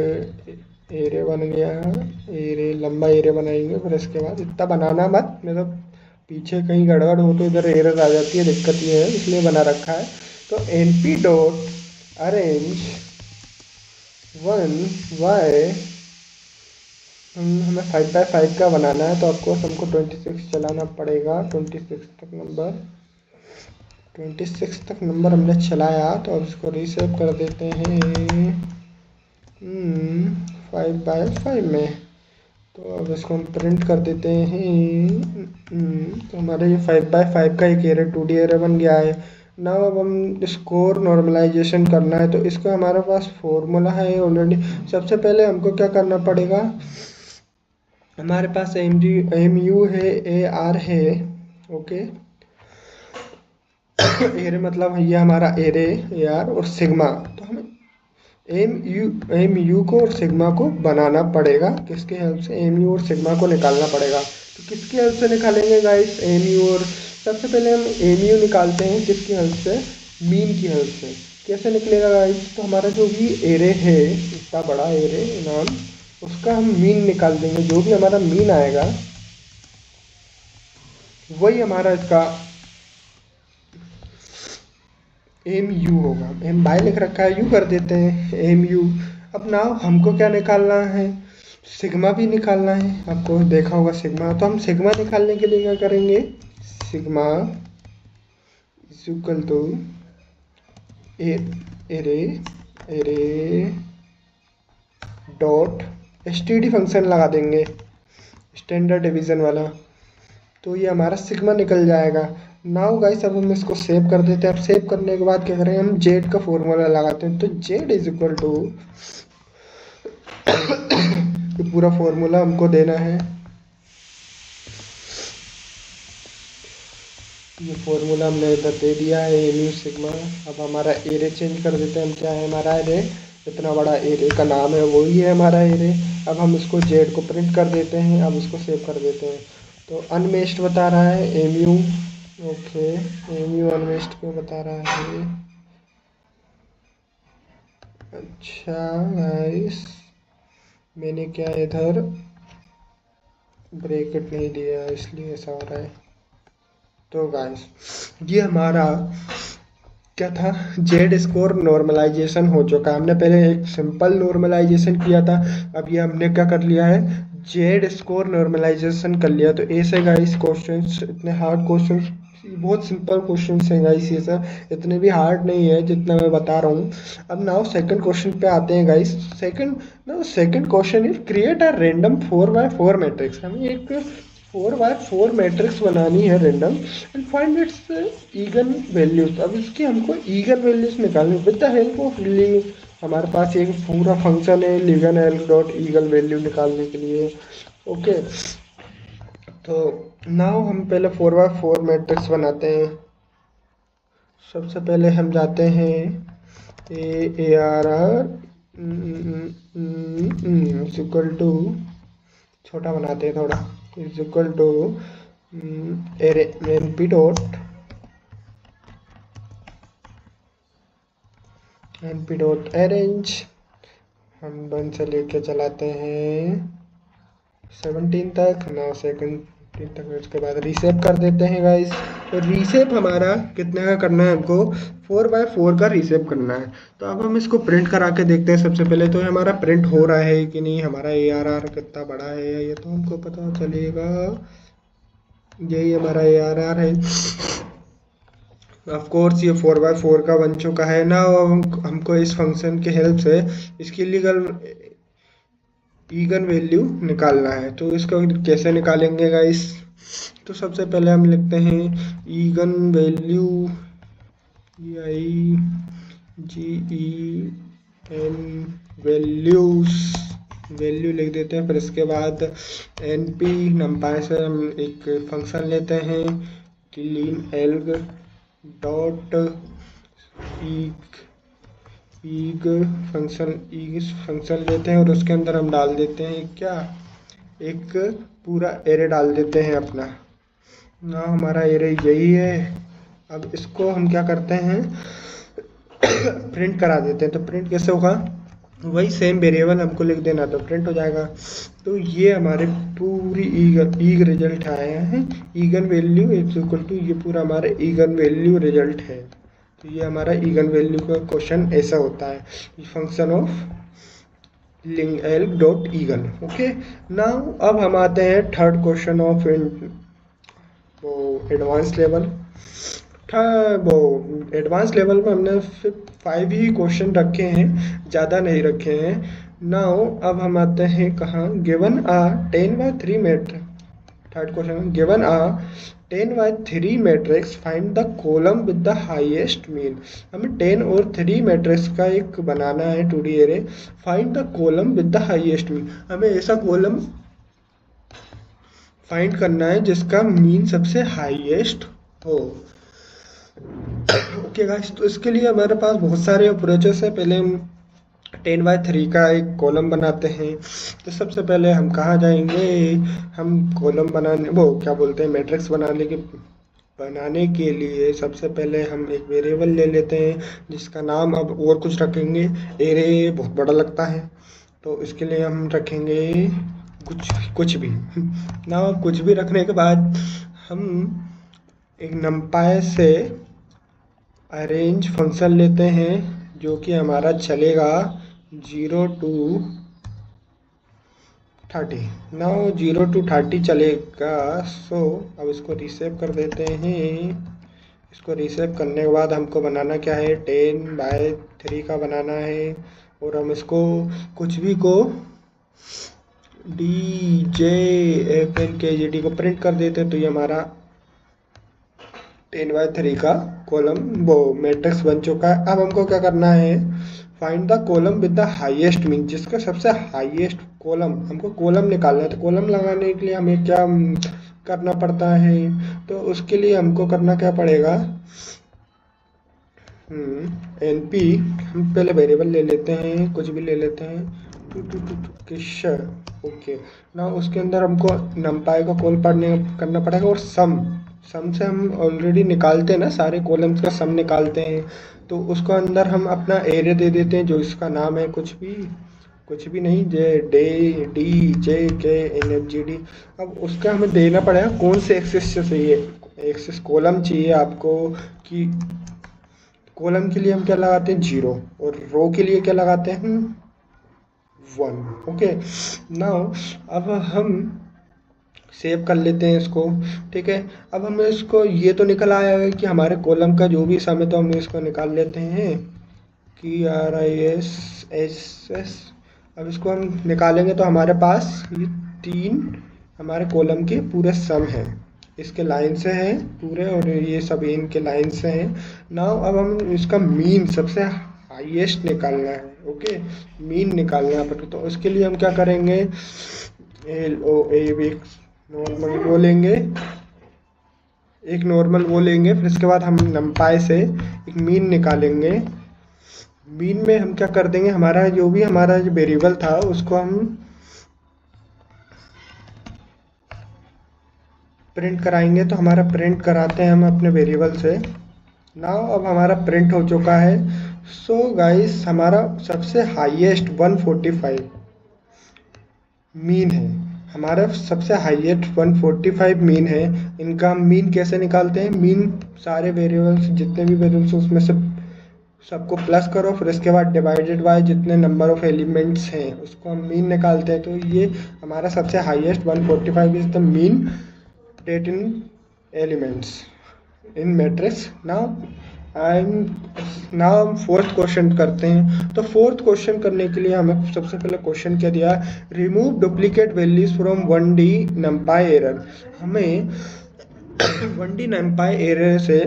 एरे बन गया, एरे लंबा एरे बनाएंगे। फिर इसके बाद इतना बनाना मत, मतलब पीछे कहीं गड़बड़ हो तो इधर एरर आ जाती है, दिक्कत ये है, इसलिए बना रखा है। तो np डॉट अरेंज 1y, हमें 5x5 का बनाना है तो ऑफकोर्स हमको 26 चलाना पड़ेगा। 26 तक नंबर हमने चलाया, तो अब इसको रीसेट कर देते हैं 5x5 में। तो अब इसको हम प्रिंट कर देते हैं। तो हमारा ये 5x5 का एक एरे 2D एरे बन गया है ना। अब हम स्कोर नॉर्मलाइजेशन करना है, तो इसका हमारे पास फॉर्मूला है ऑलरेडी। सबसे पहले हमको क्या करना पड़ेगा, हमारे पास एम यू है, ए आर है, ओके। एरे मतलब ये हमारा एरे, ए आर और सिग्मा। तो हमें एम यू को और सिग्मा को बनाना पड़ेगा। किसके हेल्प से? एम यू और सिग्मा को निकालना पड़ेगा। तो किसकी हेल्प से निकालेंगे गाइस? एम यू और, सबसे पहले हम एम यू निकालते हैं किसकी हेल्प से? मीन की हेल्प से। कैसे निकलेगा गाइस? तो हमारा जो भी एरे है, इतना बड़ा एरे नाम, उसका हम मीन निकाल देंगे। जो भी हमारा मीन आएगा वही हमारा इसका एम यू होगा। एम बाय लिख रखा है, यू कर देते हैं एम यू। अब ना हमको क्या निकालना है? सिग्मा भी निकालना है। आपको देखा होगा सिग्मा। तो हम सिग्मा निकालने के लिए क्या करेंगे? Sigma is equal to array array dot std function लगा देंगे, स्टैंडर्ड डिवीजन वाला। तो ये हमारा सिग्मा निकल जाएगा। नाउ गाइस अब हम इसको सेव कर देते हैं। अब सेव करने के बाद क्या करेंगे, हम जेड का फॉर्मूला लगाते हैं। तो जेड इज इक्वल टू, ये पूरा फॉर्मूला हमको देना है। ये फॉर्मूला हमने इधर दे दिया है, एम यू सिग्मा। अब हमारा एरे चेंज कर देते हैं हम। क्या है हमारा एरे? इतना बड़ा एरे का नाम है, वही है हमारा एरे। अब हम इसको जेड को प्रिंट कर देते हैं। अब इसको सेव कर देते हैं। तो अनमेस्ड बता रहा है M U, okay. M U अनमेस्ड क्यों बता रहा है? अच्छा गाइस, मैंने क्या इधर ब्रैकेट नहीं दिया इसलिए ऐसा हो रहा है। तो गाइस ये हमारा क्या था? जेड स्कोर नॉर्मलाइजेशन हो चुका है। हमने पहले एक सिंपल नॉर्मलाइजेशन किया था, अब ये हमने क्या कर लिया है? जेड स्कोर नॉर्मलाइजेशन कर लिया। तो ऐसे गाइस क्वेश्चंस, इतने हार्ड क्वेश्चंस, बहुत सिंपल क्वेश्चंस हैं गाइस ये सब, इतने भी हार्ड नहीं है जितना मैं बता रहा हूँ। अब नाउ सेकंड क्वेश्चन पे आते हैं guys. Second question is create a random 4x4 matrix. हमें एक 4x4 मैट्रिक्स बनानी है random, and find its again values. अब इसकी हमको ईगन वैल्यूज निकालनी विद द हेल्प ऑफ ली। हमारे पास एक पूरा फंक्शन है ligand L dot again value निकालने के लिए, ओके। तो नाउ हम पहले 4x4 मैट्रिक्स बनाते हैं। सबसे पहले हम जाते हैं A R R is equal to, छोटा बनाते हैं थोड़ा, is equal to NP dot arange. हम 1 से लेके चलाते हैं 17 तक, नाउ सेकंड तक। उसके बाद रीसेप कर देते हैं गाइस। तो रीसेप हमारा कितने का करना है? हमको 4x4 का रीसेप करना है। तो अब हम इसको प्रिंट करा के देखते हैं। सबसे पहले तो हमारा प्रिंट हो रहा है कि नहीं, हमारा ARR कितना बड़ा है ये तो हमको पता चलेगा। यही हमारा ARR है। ऑफ कोर्स ये 4x4 का बन चुका है ना। हमको इस फंक्शन के हेल्प से इसकी ईगन वैल्यू निकालना है। तो इसको कैसे निकालेंगे गाइस? तो सबसे पहले हम लिखते हैं again value, EIGEN values, value लिख देते हैं। फिर इसके बाद NP नंपाई से हम एक फंक्शन लेते हैं क्लीन एल्ग डॉट ईग फंक्शन लेते हैं, और उसके अंदर हम डाल देते हैं क्या? एक पूरा एरे डाल देते हैं अपना ना। हमारा एरे यही है, अब इसको हम क्या करते हैं, प्रिंट करा देते हैं। तो प्रिंट कैसे होगा, वही सेम वेरिएबल हमको लिख देना तो प्रिंट हो जाएगा। तो ये हमारे पूरी ईग रिजल्ट आया है। Eigenvalue is equal to, ये पूरा हमारा ईगन वैल्यू रिजल्ट है। तो ये हमारा ईगन वैल्यू का क्वेश्चन ऐसा होता है, फंक्शन ऑफ एल्ग डॉट ईगन। ओके, नाउ अब हम आते हैं थर्ड क्वेश्चन ऑफ वो एडवांस लेवल था। वो एडवांस लेवल में हमने 5 ही क्वेश्चन रखे हैं, ज़्यादा नहीं रखे हैं। नाउ अब हम आते हैं कहाँ, given a 10/3 matrix. Third question, given a 10/3 matrix, find the column with the highest mean. हमें 10 और 3 मैट्रिक्स का एक बनाना है 2D array. Find the column with the highest mean, हमें ऐसा कॉलम फाइंड करना है जिसका मीन सबसे हाईएस्ट हो। ओके गाइस, तो इसके लिए हमारे पास बहुत सारे अप्रोचेस है। पहले हम 10/3 का एक कॉलम बनाते हैं। तो सबसे पहले हम कहाँ जाएंगे, हम कॉलम बनाने, वो क्या बोलते हैं, मैट्रिक्स बनाने के लिए सबसे पहले हम एक वेरिएबल ले लेते हैं जिसका नाम अब और कुछ रखेंगे। एरे बहुत बड़ा लगता है तो इसके लिए हम रखेंगे कुछ भी ना। कुछ भी रखने के बाद हम एक नंपाई से अरेंज फंक्शन लेते हैं जो कि हमारा चलेगा 0 to 30। नाउ 0 to 30 चलेगा। सो अब इसको रीसेव कर देते हैं। इसको रीसेव करने के बाद हमको बनाना क्या है, 10/3 का बनाना है। और हम इसको कुछ भी को DJFLKGD को प्रिंट कर देते हैं। तो ये हमारा 10/3 का कॉलम वो मैट्रिक्स बन चुका है। अब हमको क्या करना है, find the column with the highest mean, जिसका सबसे हाईएस्ट कॉलम, हमको कॉलम निकालना है। तो कॉलम लगाने के लिए हमें क्या करना पड़ता है, तो उसके लिए हमको करना क्या पड़ेगा, NP, हम पहले वेरिएबल ले लेते हैं, कुछ भी ले लेते हैं, किश। ओके, ना उसके अंदर हमको नंपाई का कॉल करना पड़ेगा। और सम से हम ऑलरेडी निकालते हैं ना, सारे कॉलम्स का सम निकालते हैं। तो उसको अंदर हम अपना एरे दे देते हैं जो इसका नाम है कुछ भी नहीं, JDJKNFGD। अब उसका हमें देना पड़ेगा कौन से एक्सिस से चाहिए, एक्सिस कॉलम चाहिए आपको, कि कॉलम के लिए हम क्या लगाते हैं 0 और रो के लिए क्या लगाते हैं 1। ओके, नाउ अब हम सेव कर लेते हैं इसको। ठीक है, अब हमें इसको, ये तो निकल आया है कि हमारे कॉलम का जो भी सम है, तो हम इसको निकाल लेते हैं कि RISSS। अब इसको हम निकालेंगे तो हमारे पास ये 3 हमारे कॉलम के पूरे सम हैं, इसके लाइन से हैं पूरे, और ये सब इनके लाइन से हैं। नाउ अब हम इसका मीन सबसे हाईएस्ट निकालना है। ओके, मीन निकालना है। तो उसके लिए हम क्या करेंगे, LOA नॉर्मल वो लेंगे, एक नॉर्मल वो लेंगे। फिर इसके बाद हम नंपाई से एक मीन निकालेंगे। मीन में हम क्या कर देंगे, हमारा जो वेरिएबल था उसको हम प्रिंट कराएंगे। तो हमारा प्रिंट कराते हैं हम अपने वेरिएबल से। नाउ अब हमारा प्रिंट हो चुका है। सो गाइस, हमारा सबसे हाईएस्ट 145 मीन है, हमारा सबसे हाईएस्ट 145 मीन है। इनका मीन कैसे निकालते हैं, मीन सारे वेरिएबल्स, जितने भी वेरिएबल्स उसमें से सबको प्लस करो, फिर इसके बाद डिवाइडेड बाय जितने नंबर ऑफ एलिमेंट्स हैं उसको हम मीन निकालते हैं। तो ये हमारा सबसे highest 145 is the mean that in elements in matrix. Now हम फोर्थ क्वेश्चन करते हैं। तो फोर्थ क्वेश्चन करने के लिए हमें सबसे पहले क्वेश्चन क्या दिया, remove duplicate values from 1D नंपाई error. हमें 1D नंपाई एरर से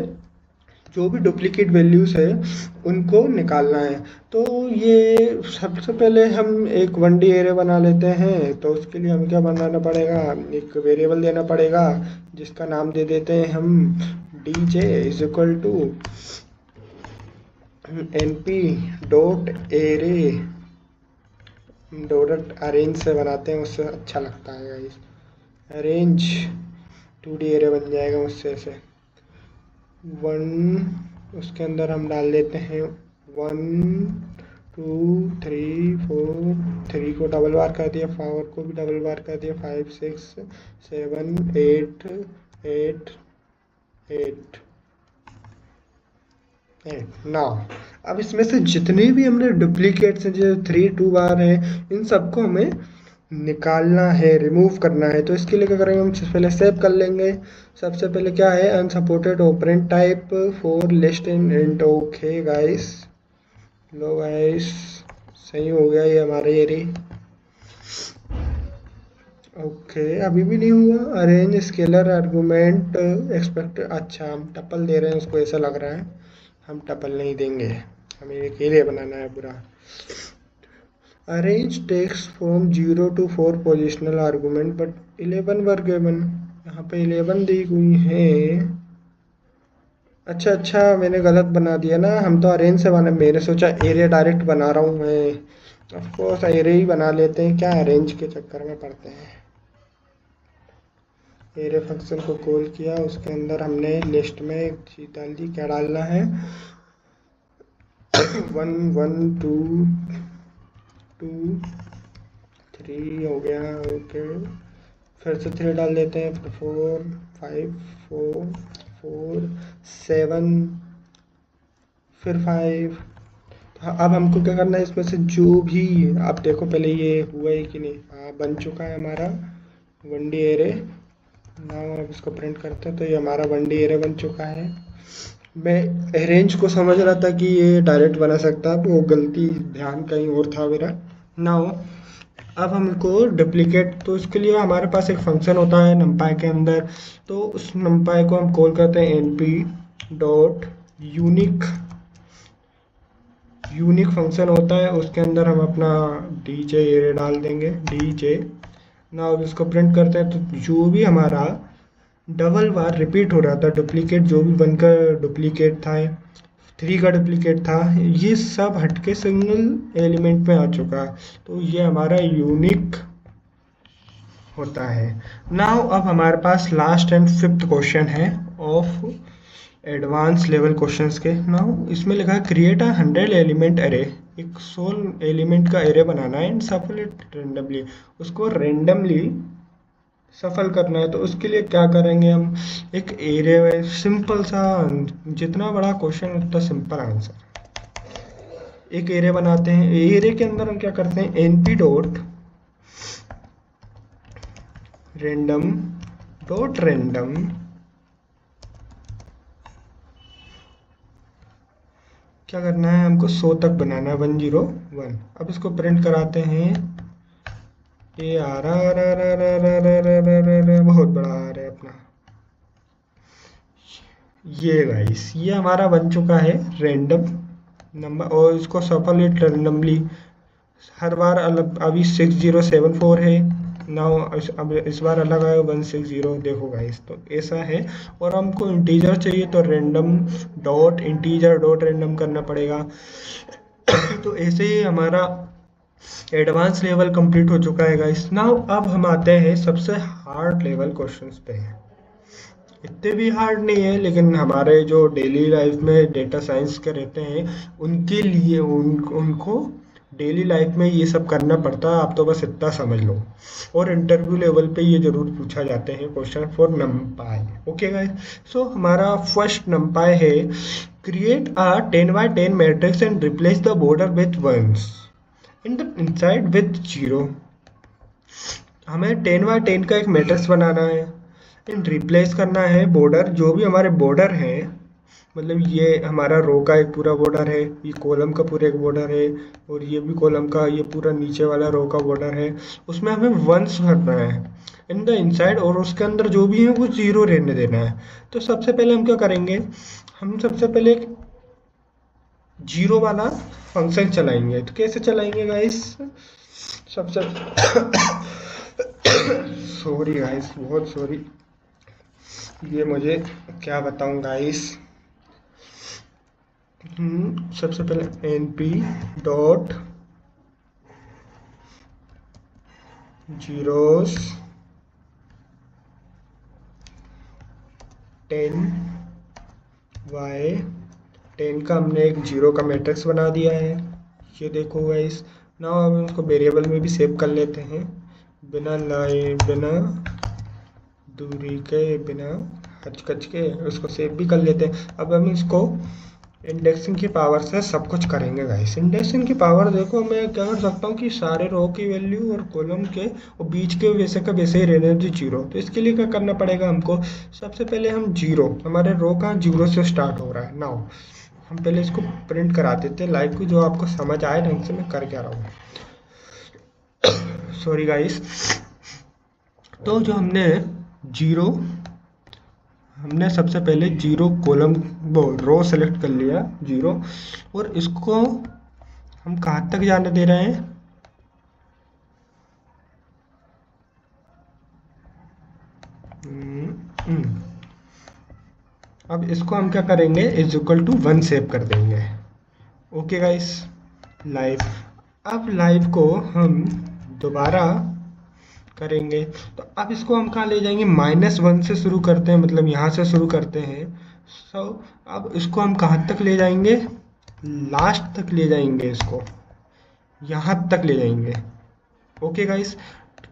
जो भी डुप्लीकेट वैल्यूज है उनको निकालना है। तो ये सबसे पहले हम एक 1D एरे बना लेते हैं। तो उसके लिए हमें क्या बनाना पड़ेगा, एक वेरिएबल देना पड़ेगा जिसका नाम दे देते हैं हम DJ is equal to NP dot array dot arange से बनाते हैं, उससे अच्छा लगता है गाइस, अरेंज 2D एरे बन जाएगा उससे ऐसे। 1, उसके अंदर हम डाल देते हैं 1 2 3 4, 3 को डबल बार कर दिया, 4 को भी डबल बार कर दिया, 5 6 7 8 8 8 ना। अब इसमें से जितने भी हमने डुप्लीकेट्स हैं, जो 3 2 बार है, इन सबको हमें निकालना है, रिमूव करना है। तो इसके लिए क्या करेंगे, हम सबसे पहले सेव कर लेंगे। सबसे पहले क्या है, unsupported operand type for list in int. Okay guys, low guys, सही हो गया ये हमारे एरे। ओके, अभी भी नहीं हुआ। अरेंज स्केलर आर्गुमेंट एक्सपेक्ट, अच्छा हम टपल दे रहे हैं उसको, ऐसा लग रहा है। हम टपल नहीं देंगे, हमें एक एरे बनाना है पूरा। Arrange text from 0 to 4 positional argument but 11 were given. यहाँ पे 11 दी हुई है। अच्छा अच्छा, मैंने गलत बना दिया ना। हम तो अरेंज से बना, मैंने सोचा एरे डायरेक्ट बना रहा हूँ मैं। ऑफ कोर्स एरे ही बना लेते हैं, क्या अरेंज के चक्कर में पड़ते हैं। एरे फंक्शन को कॉल किया, उसके अंदर हमने लिस्ट में एक चीज डाल दी। क्या डालना है, 1 1 2 2 3 हो गया। ओके, फिर से 3 डाल देते हैं, फिर 4 5 4 4 7, फिर 5। हाँ, अब हमको क्या करना है, इसमें से जो भी, आप देखो पहले ये हुआ है कि नहीं। हाँ, बन चुका है हमारा 1D एरे। नाउ अब इसको प्रिंट करते हैं, तो ये हमारा 1D एरे बन चुका है। मैं अरेंज को समझ रहा था कि ये डायरेक्ट बना सकता है, वो गलती, ध्यान कहीं और था मेरा। नाउ अब हमको डुप्लीकेट, तो इसके लिए हमारे पास एक फंक्शन होता है numpy के अंदर। तो उस numpy को हम कॉल करते हैं np डॉट यूनिक फंक्शन होता है। उसके अंदर हम अपना dj एरे डाल देंगे, dj। ना अब इसको प्रिंट करते हैं, तो जो भी हमारा डबल बार रिपीट हो रहा था, डुप्लीकेट, जो भी 1 का डुप्लीकेट था, 3 का डुप्लीकेट था, ये सब हटके सिंगल एलिमेंट में आ चुका है। तो ये हमारा यूनिक होता है। नाउ अब हमारे पास लास्ट एंड फिफ्थ क्वेश्चन है ऑफ एडवांस लेवल क्वेश्चंस के। नाउ इसमें लिखा है क्रिएट अ 100 एलिमेंट एरे। एक 16 एलिमेंट का एरे बनाना है एंड सफल इट रेंडमली। उसको रेंडमली सफल करना है। तो उसके लिए क्या करेंगे, हम एक एरे में सिंपल सा, जितना बड़ा क्वेश्चन उतना सिंपल आंसर। एक एरे बनाते हैं, एरे के अंदर हम क्या करते हैं, np डॉट रैंडम क्या करना है, हमको 100 तक बनाना है, 101। अब इसको प्रिंट कराते हैं। ये आ रहा बहुत बड़ा आ रहा है अपना। ये गाइस, ये हमारा बन चुका है रैंडम नंबर, और इसको सफल इट रैंडमली हर बार अलग। अभी 6074 है नाउ, अब इस बार अलग आया 160। देखो गाइस, तो ऐसा है। और हमको इंटीजर चाहिए, तो random dot integer dot random करना पड़ेगा। तो ऐसे ही हमारा एडवांस लेवल कंप्लीट हो चुका है गाइस। नाउ अब हम आते हैं सबसे हार्ड लेवल क्वेश्चंस पे। इतने भी हार्ड नहीं है, लेकिन हमारे जो डेली लाइफ में डेटा साइंस के रहते हैं, उनके लिए उनको डेली लाइफ में ये सब करना पड़ता है। आप तो बस इतना समझ लो। और इंटरव्यू लेवल पे ये जरूर पूछा जाते हैं question for NumPy. Okay guys, so हमारा फर्स्ट नंपाई है, create a 10 by 10 matrix and replace the border with ones in the inside with zero. हमें 10 by 10 का एक मैट्रिक्स बनाना है एंड रिप्लेस करना है बॉर्डर, जो भी हमारे बॉर्डर हैं। मतलब ये हमारा रो का एक पूरा बॉर्डर है, ये कॉलम का पूरा एक बॉर्डर है, और ये भी कॉलम का ये पूरा नीचे वाला रो का बॉर्डर है। उसमें हमें वंस भरना है इन द इनसाइड, और उसके अंदर जो भी है वो जीरो रहने देना है। तो सबसे पहले हम क्या करेंगे, हम सबसे पहले एक जीरो वाला फंक्शन चलाएंगे। तो कैसे चलाएंगे गाइस, सबसे सॉरी गाइस, बहुत सॉरी, ये मुझे क्या बताऊं गाइस। सबसे पहले np डॉट जीरोस 10 y 10 का हमने एक 0 का मैट्रिक्स बना दिया है। ये देखो गाइस। नाउ अब इसको वेरिएबल में भी सेव कर लेते हैं, बिना दूरी के, बिना हचकच के उसको सेव भी कर लेते हैं। अब हम इसको इंडेक्सिंग की पावर से सब कुछ करेंगे गाइस। इंडेक्सिंग की पावर देखो, मैं क्या कर सकता हूँ कि सारे रो की वैल्यू और कॉलम के और बीच के वैसे का वैसे ही रहने दो 0। तो इसके लिए क्या करना पड़ेगा हमको, सबसे पहले हम 0, हमारे रो का 0 से स्टार्ट हो रहा है। नाउ हम पहले इसको प्रिंट करा देते हैं लाइव को, जो आपको समझ आए ढंग से मैं कर क्या रहा हूँ। Sorry guys. तो जो हमने 0, हमने सबसे पहले 0 कॉलम वो रो सेलेक्ट कर लिया 0, और इसको हम कहाँ तक जाने दे रहे हैं, अब इसको हम क्या करेंगे, इज इक्वल टू 1 सेव कर देंगे। Okay guys, live. अब लाइव को हम दोबारा करेंगे, तो अब इसको हम कहाँ ले जाएंगे, -1 से शुरू करते हैं, मतलब यहाँ से शुरू करते हैं। अब इसको हम कहाँ तक ले जाएंगे, लास्ट तक ले जाएंगे, इसको यहाँ तक ले जाएंगे। ओके गाइस,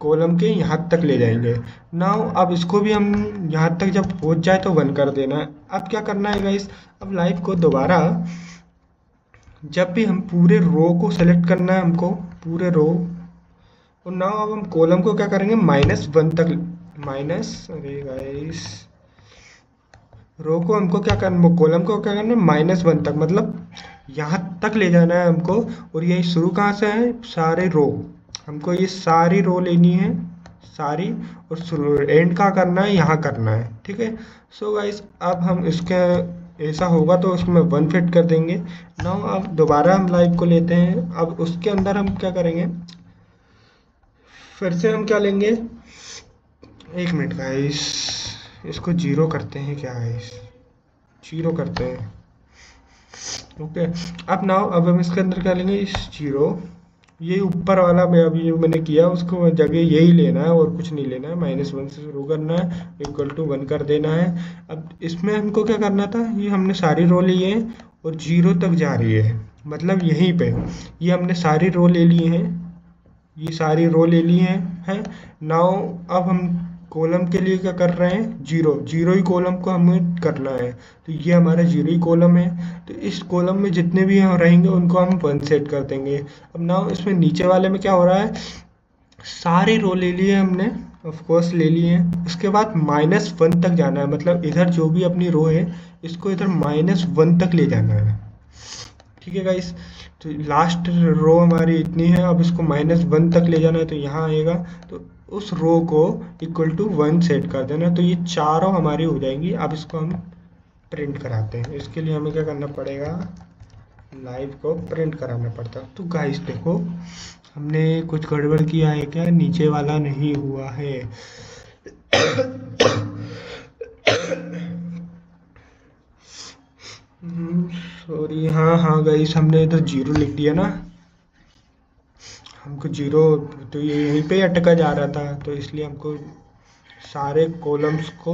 कॉलम के यहाँ तक ले जाएंगे। नाउ अब इसको भी हम यहाँ तक जब पहुँच जाए तो 1 कर देना है। अब क्या करना है गाइस, अब लाइव को दोबारा, जब भी हम पूरे रो को सेलेक्ट करना है हमको, पूरे रो, और नाउ अब हम कॉलम को क्या करेंगे, -1 तक, अरे गाइस, रो को हमको क्या करना, कॉलम को क्या करना है, -1 तक, मतलब यहाँ तक ले जाना है हमको। और ये शुरू कहाँ से है, सारे रो, हमको ये सारी रो लेनी है सारी, और एंड कहाँ करना है, यहाँ करना है। ठीक है। सो गाइस, अब हम इसके ऐसा होगा तो उसमें 1 फिट कर देंगे। नाउ अब दोबारा हम लाइव को लेते हैं। अब उसके अंदर हम क्या करेंगे, फिर से हम क्या लेंगे, 1 मिनट गाइस, इसको 0 करते हैं क्या गाइस, 0 करते हैं। ओके। अब नाउ अब हम इसके अंदर क्या लेंगे, इस 0, ये ऊपर वाला मैं अभी जो मैंने किया उसको जगह यही लेना है और कुछ नहीं लेना है, -1 से शुरू करना है, इक्वल टू 1 कर देना है। अब इसमें हमको क्या करना था, ये हमने सारी रो ली है और 0 तक जा रही है, मतलब यहीं पे ये हमने सारी रो ले ली है, ये सारी रो ले ली है। नाउ अब हम कॉलम के लिए क्या कर रहे हैं, 0 ही कॉलम को हमें करना है। तो ये हमारा 0 ही कॉलम है, तो इस कॉलम में जितने भी रहेंगे उनको हम 1 सेट कर देंगे। अब नाउ इसमें नीचे वाले में क्या हो रहा है, सारी रो ले लिए हमने, ऑफ कोर्स ले लिए हैं। उसके बाद -1 तक जाना है, मतलब इधर जो भी अपनी रो है इसको इधर -1 तक ले जाना है। ठीक है गाइस, तो लास्ट रो हमारी इतनी है, अब इसको -1 तक ले जाना है, तो यहाँ आएगा, तो उस रो को इक्वल टू 1 सेट कर देना, तो ये चारों हमारी हो जाएंगी। अब इसको हम प्रिंट कराते हैं। इसके लिए हमें क्या करना पड़ेगा, लाइव को प्रिंट कराना पड़ता। तो गाइस देखो, हमने कुछ गड़बड़ किया है क्या, नीचे वाला नहीं हुआ है। सॉरी, हाँ गाइस, हमने इधर 0 लिख दिया ना, हमको 0, तो ये यहीं पे अटका जा रहा था, तो इसलिए हमको सारे कॉलम्स को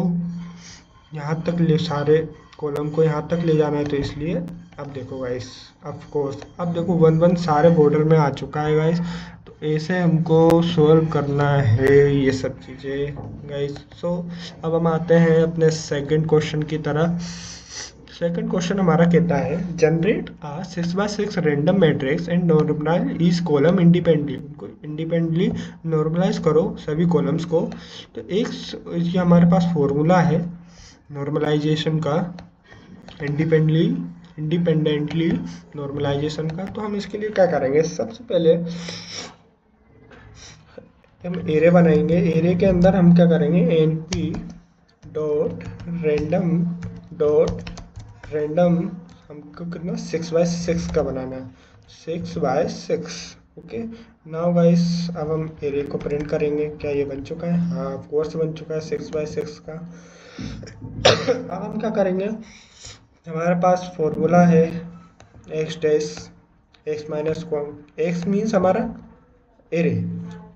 यहाँ तक सारे कॉलम को यहाँ तक ले जाना है, तो इसलिए अब देखो गाइस, ऑफ कोर्स अब देखो 1 सारे बॉर्डर में आ चुका है गाइस। तो ऐसे हमको सॉल्व करना है ये सब चीज़ें गाइस। सो अब हम आते हैं अपने सेकंड क्वेश्चन की तरह। सेकंड क्वेश्चन हमारा कहता है, generate a 6x6 random matrix and normalize each column independently. उनको इंडिपेंडेंटली नॉर्मलाइज करो सभी कॉलम्स को। तो एक ये हमारे पास फॉर्मूला है नॉर्मलाइजेशन का, इंडिपेंडेंटली नॉर्मलाइजेशन का। तो हम इसके लिए क्या करेंगे, सबसे पहले हम एरे बनाएंगे। एरे के अंदर हम क्या करेंगे, np डॉट रैंडम हमको कितना 6x6 का बनाना है, 6x6। ओके। नाउ गाइस, अब हम एरे को प्रिंट करेंगे। क्या ये बन चुका है, हाँ ऑफ कोर्स बन चुका है 6x6 का। अब हम क्या करेंगे, हमारे पास फॉर्मूला है x dash x minus x means हमारा एरे,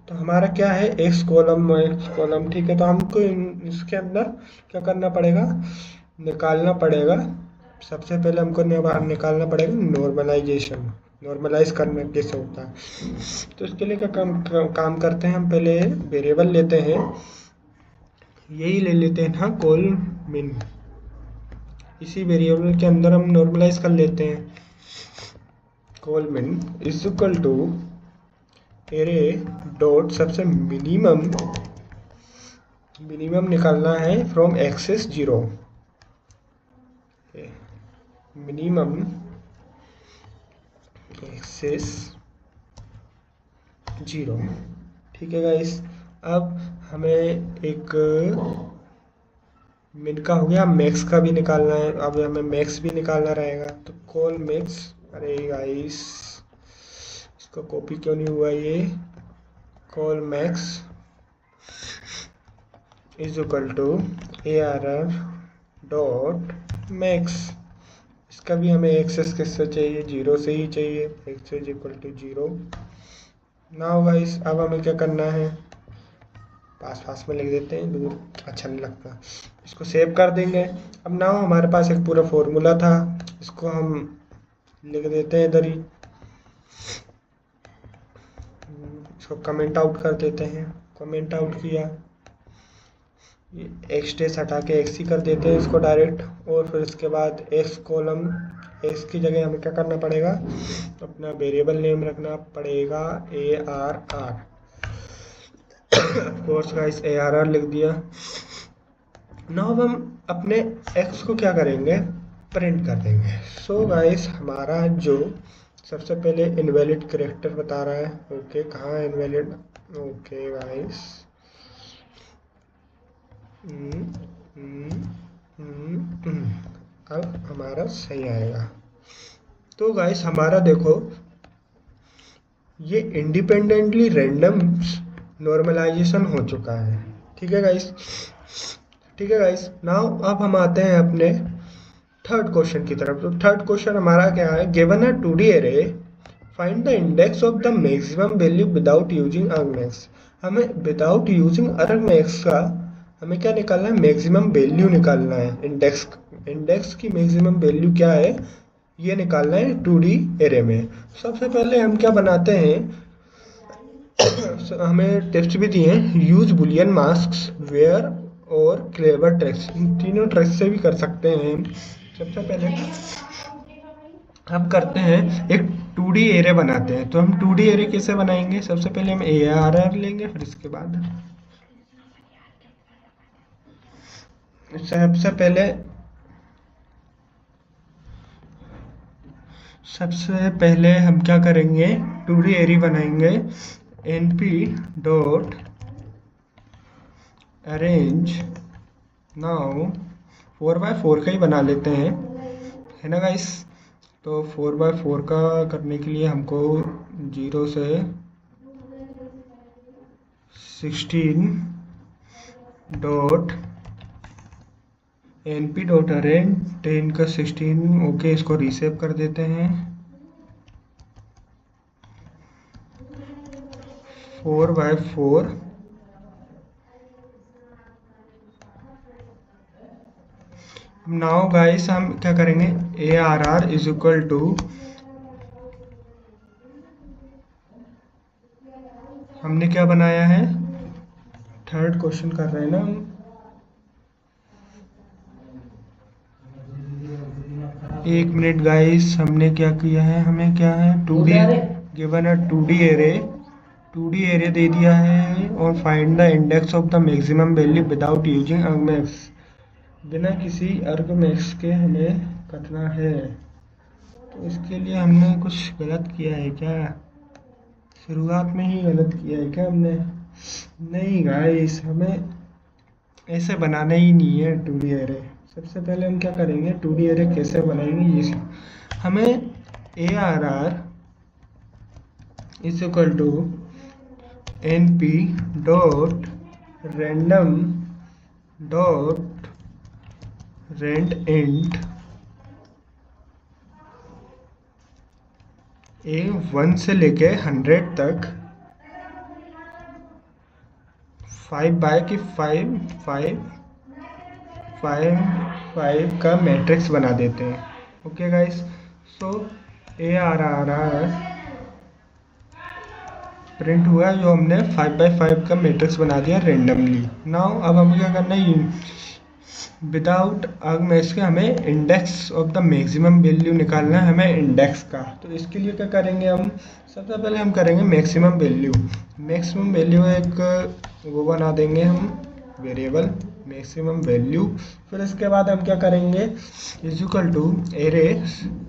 तो हमारा क्या है x कॉलम। ठीक है, तो हमको इसके अंदर क्या करना पड़ेगा, निकालना पड़ेगा सबसे पहले हमको निकालना पड़ेगा नॉर्मलाइजेशन, नॉर्मलाइज करना कैसे होता है। तो इसके लिए क्या काम करते हैं, हम पहले वेरिएबल लेते हैं, यही ले लेते हैं ना कॉल मिन, इसी वेरिएबल के अंदर हम नॉर्मलाइज कर लेते हैं। Col min is equal to array dot सबसे मिनिमम निकालना है फ्रॉम एक्सेस 0, मिनिमम एक्सेस 0। ठीक है गाइस, अब हमें एक मिन का हो गया, मैक्स का भी निकालना है, अब हमें मैक्स भी निकालना रहेगा। तो कॉल मैक्स, अरे गाइस इसको कॉपी क्यों नहीं हुआ ये, col max is equal to ARR dot max, इसका भी हमें एक्सेस किससे चाहिए, 0 से ही चाहिए, axis equal to 0। Now guys अब हमें क्या करना है, पास में लिख देते हैं, दूर अच्छा नहीं लगता, इसको सेव कर देंगे। अब नाउ हमारे पास एक पूरा फॉर्मूला था, इसको हम लिख देते हैं इधर ही, इसको कमेंट आउट कर देते हैं। कमेंट आउट किया, ये एक्स डेस हटा के एक्स ही कर देते हैं इसको डायरेक्ट, और फिर इसके बाद एक्स कॉलम, एक्स की जगह हमें क्या करना पड़ेगा, अपना वेरिएबल नेम रखना पड़ेगा ARR, कोर्स गाइस ARR लिख दिया। नाउ हम अपने एक्स को क्या करेंगे, प्रिंट कर देंगे। सो गाइस हमारा जो सबसे पहले इनवैलिड कैरेक्टर बता रहा है, ओके कहाँ है इनवैलिड, ओके गाइस अब हमारा सही आएगा। तो गाइस हमारा देखो ये इंडिपेंडेंटली रैंडम नॉर्मलाइजेशन हो चुका है। ठीक है गाइस, नाउ अब हम आते हैं अपने थर्ड क्वेश्चन की तरफ। तो थर्ड क्वेश्चन हमारा क्या है, given a 2D array find the index of the maximum value without using argmax. हमें विदाउट यूजिंग आर्गमैक्स का हमें क्या निकालना है, मैक्सिमम वैल्यू निकालना है। इंडेक्स की मैक्सिमम वैल्यू क्या है ये निकालना है 2D एरे में। सबसे पहले हम क्या बनाते हैं, हमें टिप्स भी दिए हैं, यूज बुलियन मास्क्स, वेयर और क्लेवर ट्रिक्स, इन तीनों ट्रिक्स से भी कर सकते हैं। सबसे पहले हम करते हैं एक 2D एरे बनाते हैं। तो हम 2D एरे कैसे बनाएंगे, सबसे पहले हम ARR लेंगे, फिर इसके बाद सबसे पहले हम क्या करेंगे, 2D एरे बनाएंगे, np dot arrange, now 4x4 का ही बना लेते हैं, है ना गाइस। तो 4x4 का करने के लिए हमको 0 से 16 डॉट np डॉट अरेंज 10 का 16, ओके इसको रीसेव कर देते हैं। 4x4 नाउ गाइस हम क्या करेंगे, ARR इज इक्वल टू, हमने क्या बनाया है, थर्ड क्वेश्चन कर रहे हैं ना हम, एक मिनट गाइस, हमने क्या किया है, हमें क्या है 2D given a 2D array दे दिया है, और find the index of the maximum value without using argmax, बिना किसी आर्गमैक्स के हमें करना है। तो इसके लिए हमने कुछ गलत किया है क्या, शुरुआत में ही गलत किया है क्या हमने, नहीं गाइस हमें ऐसे बनाना ही नहीं है 2D एरे। सबसे पहले हम क्या करेंगे, 2D एरे कैसे बनाएंगे, ये हमें ARR is equal to np dot random dot randint A 1 से लेके 100 तक 5 बाय की 5 फाइव फाइव का मैट्रिक्स बना देते हैं। ओके गाइस, सो ए आ रहा है, प्रिंट हुआ जो हमने 5x5 का मैट्रिक्स बना दिया रेंडमली। नाउ अब हमें क्या करना है, विदाउट अब में इसके हमें index of the maximum value निकालना है हमें इंडेक्स का। तो इसके लिए क्या करेंगे हम, सबसे पहले हम करेंगे मैक्सिमम वैल्यू। मैक्सिमम वैल्यू एक वो बना देंगे हम वेरिएबल मैक्सिमम वैल्यू। फिर इसके बाद हम क्या करेंगे, is equal to array.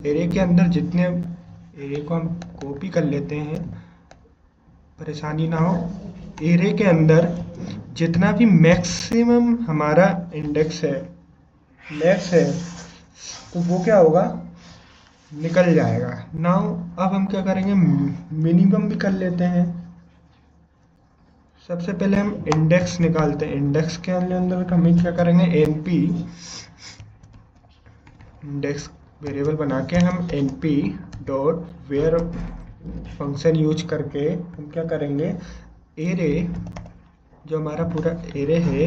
Array के अंदर जितने, एरे को हम कॉपी कर लेते हैं, परेशानी ना हो। एरे के अंदर जितना भी मैक्सिमम हमारा इंडेक्स है, मैक्स है, तो वो क्या होगा, निकल जाएगा। नाउ अब हम क्या करेंगे, मिनिमम भी कर लेते हैं। सबसे पहले हम इंडेक्स निकालते हैं। इंडेक्स के अंदर हम क्या करेंगे, np इंडेक्स वेरिएबल बना के हम np dot where function use करके हम क्या करेंगे, एरे जो हमारा पूरा एरे है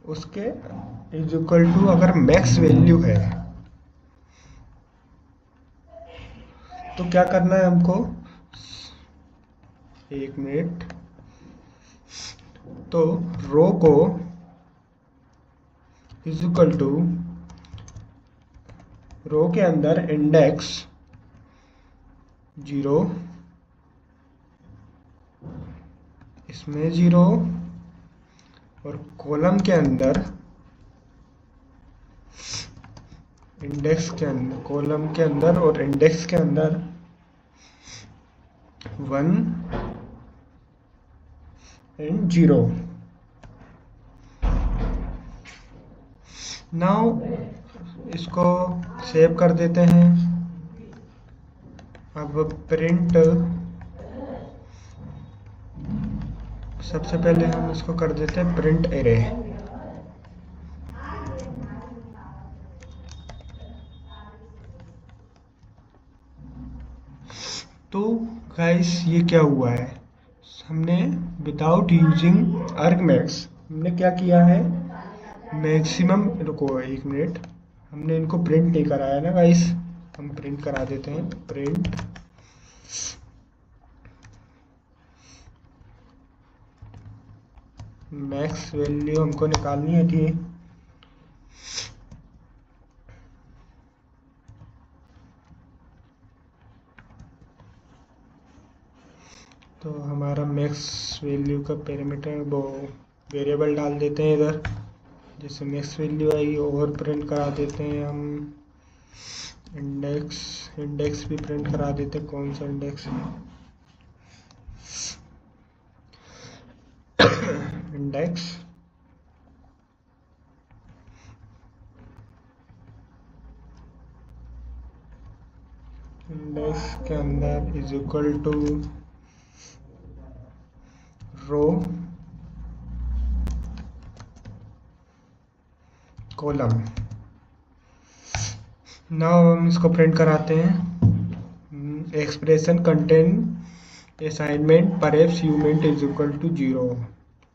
उसके इज इक्वल टू अगर मैक्स वैल्यू है तो क्या करना है हमको, एक मिनट, तो रो को इज इक्वल टू रो के अंदर इंडेक्स 0, इसमें 0, और कॉलम के अंदर इंडेक्स के अंदर, कॉलम के अंदर और इंडेक्स के अंदर 1 एंड 0। नाउ इसको सेव कर देते हैं। अब प्रिंट, सबसे पहले हम इसको कर देते हैं प्रिंट एरे। तो गाइस ये क्या हुआ है, हमने विदाउट यूजिंग आर्गमैक्स हमने क्या किया है, मैक्सिमम, रुको एक मिनट, हमने इनको प्रिंट नहीं कराया ना गाइस, हम प्रिंट करा देते हैं। प्रिंट मैक्स वैल्यू हमको निकालनी है थी, तो हमारा मैक्स वैल्यू का पैरामीटर वो वेरिएबल डाल देते हैं इधर, जैसे मैक्स वैल्यू आएगी, और प्रिंट करा देते हैं हम इंडेक्स। इंडेक्स भी प्रिंट करा देते हैं, कौन सा इंडेक्स है, इंडेक्स इंडेक्स के अंदर is equal to row column. Now हम इसको प्रिंट कराते हैं, expression contain assignment perhaps you meant is equal to 0।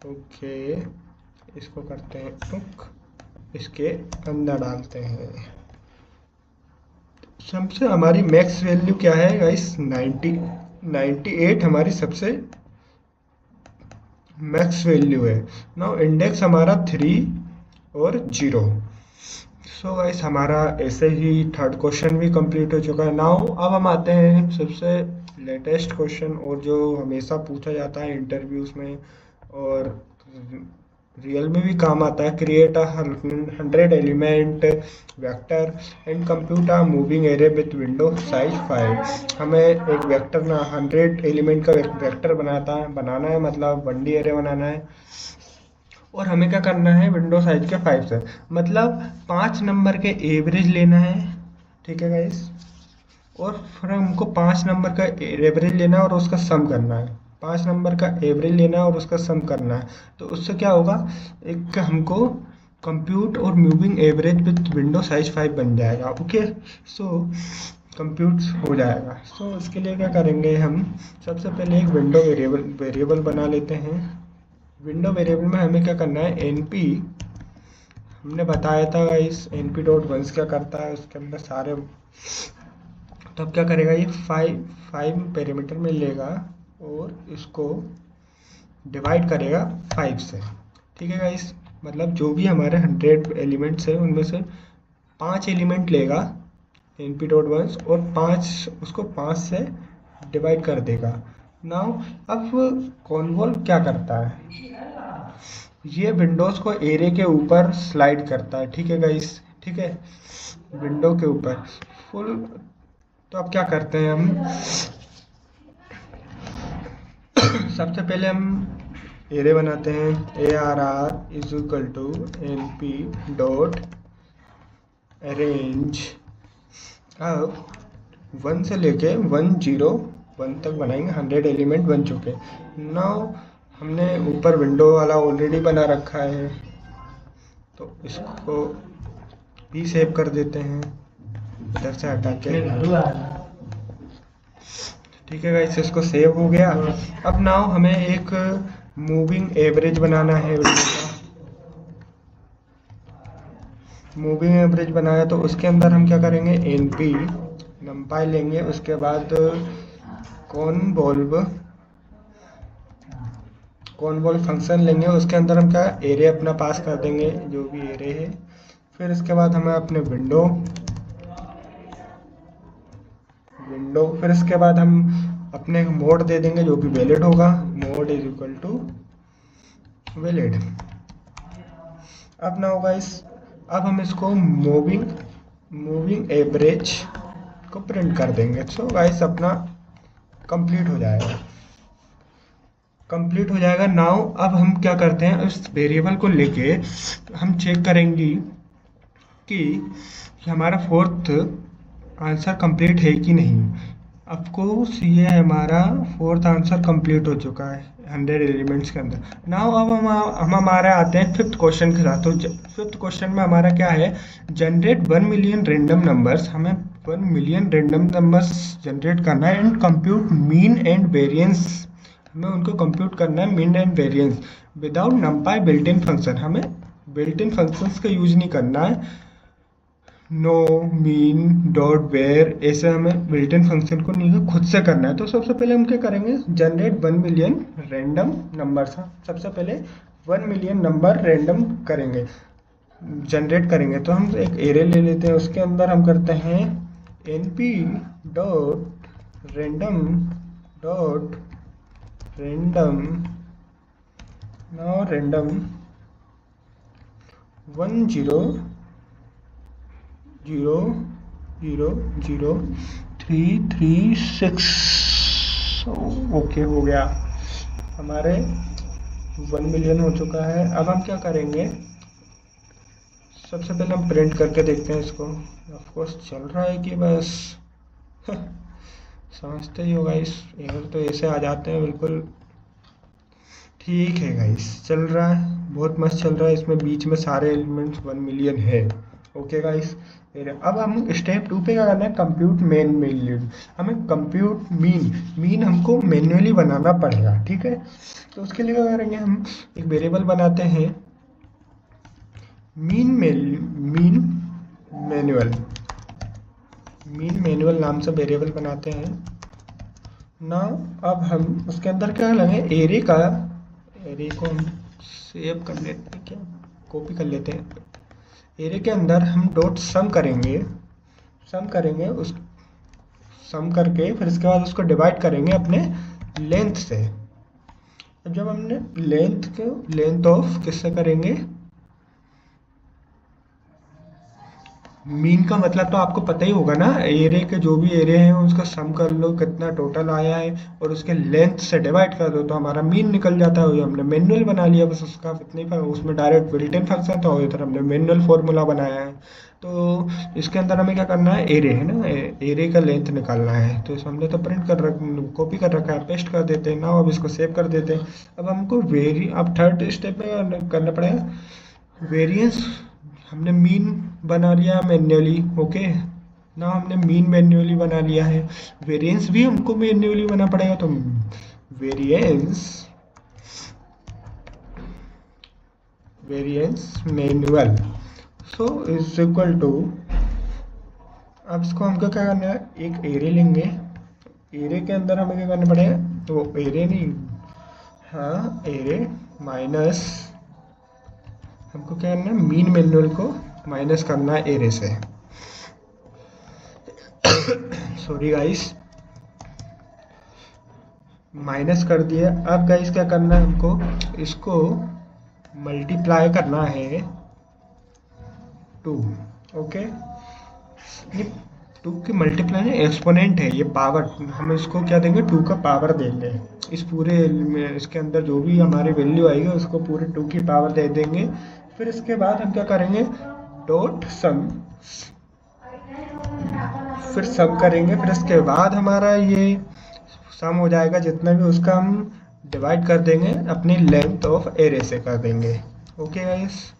Okay, इसको करते हैं टुक, इसके अंदर डालते हैं। सबसे हमारी मैक्स वैल्यू क्या है गाइस, 98 हमारी सबसे मैक्स वैल्यू है। नाउ इंडेक्स हमारा 3 और 0। सो गाइस हमारा ऐसे ही थर्ड क्वेश्चन भी कंप्लीट हो चुका है। नाउ अब हम आते हैं सबसे लेटेस्ट क्वेश्चन, और जो हमेशा पूछा जाता है इंटरव्यूज में और रियल में भी काम आता है, create 100 element vector and compute a moving array with window size 5। हमें एक वेक्टर ना 100 एलिमेंट का वेक्टर बनाना है, मतलब 1D एरे बनाना है, और हमें क्या करना है, विंडो साइज के 5 से, मतलब 5 नंबर के एवरेज लेना है। ठीक है गाइस, और फिर हमको 5 नंबर का एवरेज लेना है और उसका सम करना है। 5 नंबर का एवरेज लेना है और उसका सम करना है। तो उससे क्या होगा, एक हमको कंप्यूट और moving average with window size 5 बन जाएगा। ओके, सो कंप्यूट हो जाएगा। सो इसके लिए क्या करेंगे, हम सबसे पहले एक विंडो वेरिएबल बना लेते हैं। विंडो वेरिएबल में हमें क्या करना है, np हमने बताया था इस np डॉट वंस क्या करता है, उसके अंदर सारे। तो अब क्या करेगा, ये 5 पैरामीटर में लेगा और इसको डिवाइड करेगा 5 से। ठीक है गाइस, मतलब जो भी हमारे 100 एलिमेंट्स हैं उनमें से 5 एलिमेंट लेगा np डॉट वंस और 5 उसको 5 से डिवाइड कर देगा। नाउ अब कॉन्वॉल्व क्या करता है, ये विंडोज़ को एरे के ऊपर स्लाइड करता है। ठीक है गाइस, ठीक है, विंडो के ऊपर फुल। तो अब क्या करते हैं हम, सबसे पहले हम एरे बनाते हैं, ARR is equal to np dot arange. अब 1 से लेके 101 तक बनाएंगे, 100 एलिमेंट बन चुके। नाउ हमने ऊपर विंडो वाला ऑलरेडी बना रखा है, तो इसको भी सेव कर देते हैं इधर से हटा के। ठीक है गाइस, इसको सेव हो गया। अब नाउ हमें एक मूविंग एवरेज बनाना है विंडो का। मूविंग एवरेज बनाया तो उसके अंदर हम क्या करेंगे, np नंपाई लेंगे, उसके बाद कॉन्वॉल्व फंक्शन लेंगे, उसके अंदर हम क्या एरे अपना पास कर देंगे, जो भी एरे है। फिर इसके बाद हमें अपने विंडो, फिर इसके बाद हम अपने मोड दे देंगे जो कि वैलिड होगा, mode is equal to valid. अब ना होगा अब हम इसको मूविंग एवरेज को प्रिंट कर देंगे। सो गाइस अपना कंप्लीट हो जाएगा। नाउ अब हम क्या करते हैं, इस वेरिएबल को लेके हम चेक करेंगे कि हमारा फोर्थ आंसर कंप्लीट है कि नहीं। ऑफकोर्स ये हमारा फोर्थ आंसर कंप्लीट हो चुका है 100 एलिमेंट्स के अंदर। नाउ अब हम हमारे आते हैं फिफ्थ क्वेश्चन के साथ। तो फिफ्थ क्वेश्चन में हमारा क्या है, जनरेट 1 मिलियन रैंडम नंबर्स। हमें 1 मिलियन रैंडम नंबर्स जनरेट करना है and compute mean and variance. हमें उनको कंप्यूट करना है mean and variance without नंपाई built in function. हमें बिल्ट इन फंक्शंस का यूज नहीं करना है, नो मीन डॉट वेयर, ऐसे हमें बिल्ट इन फंक्शन को नहीं खुद से करना है। तो सबसे पहले हम क्या करेंगे, जनरेट 1 मिलियन रैंडम नंबर्स। सबसे पहले 1 मिलियन नंबर रैंडम जनरेट करेंगे। तो हम एक एरे ले लेते हैं, उसके अंदर हम करते हैं np dot random now random 1 0 0 0 0 3 3 6। Okay, हो गया, हमारे 1 मिलियन हो चुका है। अब हम क्या करेंगे, सबसे पहले हम प्रिंट करके देखते हैं इसको। ऑफ कोर्स चल रहा है कि बस समझते ही हो गाइस, एरर तो ऐसे आ जाते हैं बिल्कुल। ठीक है गाइस, चल रहा है, बहुत मस्त चल रहा है। इसमें बीच में सारे एलिमेंट्स 1 मिलियन है। ओके गाइस, अब हम स्टेप 2 पे क्या करना है, कंप्यूट मेन वैल्यू। हमें कंप्यूट मीन हमको मैन्युअली बनाना पड़ेगा। ठीक है, तो उसके लिए क्या करेंगे, हम एक वेरिएबल बनाते हैं मीन मैनुअल नाम से वेरिएबल बनाते हैं ना। अब हम उसके अंदर क्या लगे, एरे को हम सेव कर लेते हैं, क्या कॉपी कर लेते हैं। एरे के अंदर हम डॉट सम करेंगे, उस सम करके फिर इसके बाद उसको डिवाइड करेंगे अपने लेंथ से। जब हमने लेंथ ऑफ किससे करेंगे, मीन का मतलब तो आपको पता ही होगा ना, एरे के जो भी एरे हैं उसका सम कर लो कितना टोटल आया है और उसके लेंथ से डिवाइड कर दो तो हमारा मीन निकल जाता है। हमने मैनुअल बना लिया बस, उसका इतने ही, उसमें डायरेक्ट बिल्ट इन फंक्शन था और इधर हमने मैनुअल फॉर्मूला बनाया है। तो इसके अंदर हमें क्या करना है, एरे है ना, एरे का लेंथ निकालना है। तो हमने तो प्रिंट कर कॉपी कर रखा है, पेस्ट कर देते हैं ना। अब इसको सेव कर देते हैं। अब हमको अब थर्ड स्टेप में करना पड़ेगा वेरिएंस। हमने मीन बना लिया मैन्युअली, ओके ना, हमने मीन मैन्युअली बना लिया है। वेरिएंस भी हमको मैन्युअली बना पड़ेगा, तो variance manual. So is equal to, अब इसको हमको क्या करना है, एक एरे लेंगे। एरे के अंदर हमें क्या करना पड़ेगा, तो एरे नहीं, हाँ एरे माइनस, हमको क्या करना है, मीन मैनुअल को माइनस करना है एरे से। सॉरी गाइस, माइनस कर दिया। अब गाइस क्या करना है, हमको इसको मल्टीप्लाई करना है 2। ओके, ये 2 की मल्टीप्लाई है, एक्सपोनेंट है, ये पावर, हम इसको क्या देंगे, 2 का पावर देंगे। इस पूरे इसके अंदर जो भी हमारी वैल्यू आएगी उसको पूरे 2 की पावर दे देंगे। फिर इसके बाद हम क्या करेंगे, डॉट सम, फिर सम करेंगे। फिर इसके बाद हमारा ये सम हो जाएगा जितना भी, उसका हम डिवाइड कर देंगे अपनी लेंथ ऑफ एरे से कर देंगे। ओके गाइस,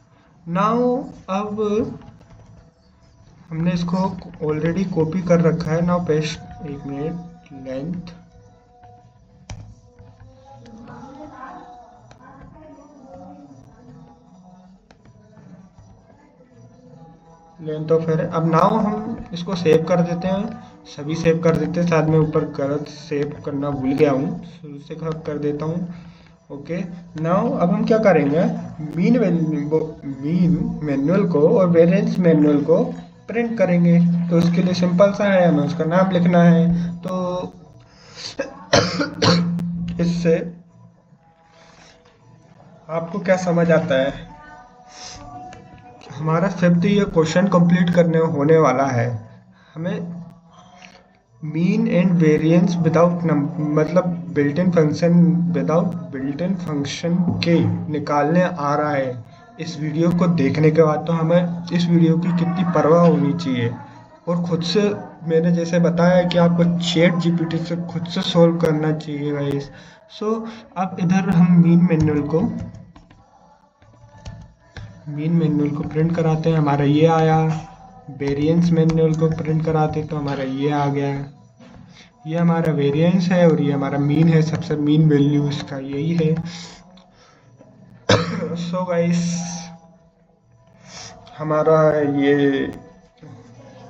नाउ अब हमने इसको ऑलरेडी कॉपी कर रखा है। नाउ पेस्ट, एक मिनट, लेंथ ऑफ एरे। अब नाउ हम इसको सेव कर देते हैं, सभी सेव कर देते हैं। साथ में ऊपर गलत सेव करना भूल गया हूँ, शुरू से कर देता हूँ। ओके, नाउ अब हम क्या करेंगे, मीन मैनुअल को और वेरिएंस मैनुअल को प्रिंट करेंगे। तो उसके लिए सिंपल सा है, हमें उसका नाम लिखना है। तो इससे आपको क्या समझ आता है, हमारा 5th ये क्वेश्चन कंप्लीट करने होने वाला है। हमें मीन एंड वेरिएंस विदाउट मतलब built in function, without built in function के निकालने आ रहा है। इस वीडियो को देखने के बाद तो हमें इस वीडियो की कितनी परवाह होनी चाहिए, और खुद से, मैंने जैसे बताया कि आपको चैट जीपीटी से खुद से सॉल्व करना चाहिए गाइस। सो अब इधर हम मीन मैनुअल को प्रिंट कराते हैं, हमारा ये आया। वेरिएंस मैनुअल को प्रिंट कराते तो हमारा ये आ गया। ये हमारा वेरिएंस है और ये हमारा मीन है, सबसे मीन वैल्यू इसका यही है। सो गाइस, हमारा ये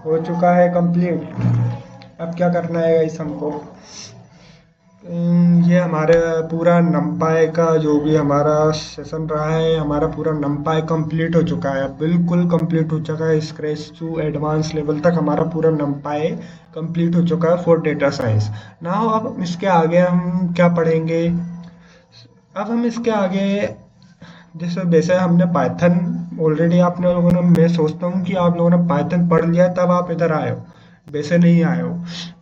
हो चुका है कंप्लीट। अब क्या करना है गाइस हमको, ये हमारे पूरा नमपाई का जो भी हमारा सेशन रहा है, हमारा पूरा नमपाई कंप्लीट हो चुका है, बिल्कुल कंप्लीट हो चुका है। स्क्रैच टू एडवांस लेवल तक हमारा पूरा नमपाई कंप्लीट हो चुका है फॉर डेटा साइंस। नाउ अब इसके आगे हम क्या पढ़ेंगे, अब हम इसके आगे जैसे वैसे हमने पाइथन ऑलरेडी आपने लोगों ने, मैं सोचता हूँ कि आप लोगों ने पाइथन पढ़ लिया तब आप इधर आए हो, वैसे नहीं आए हो।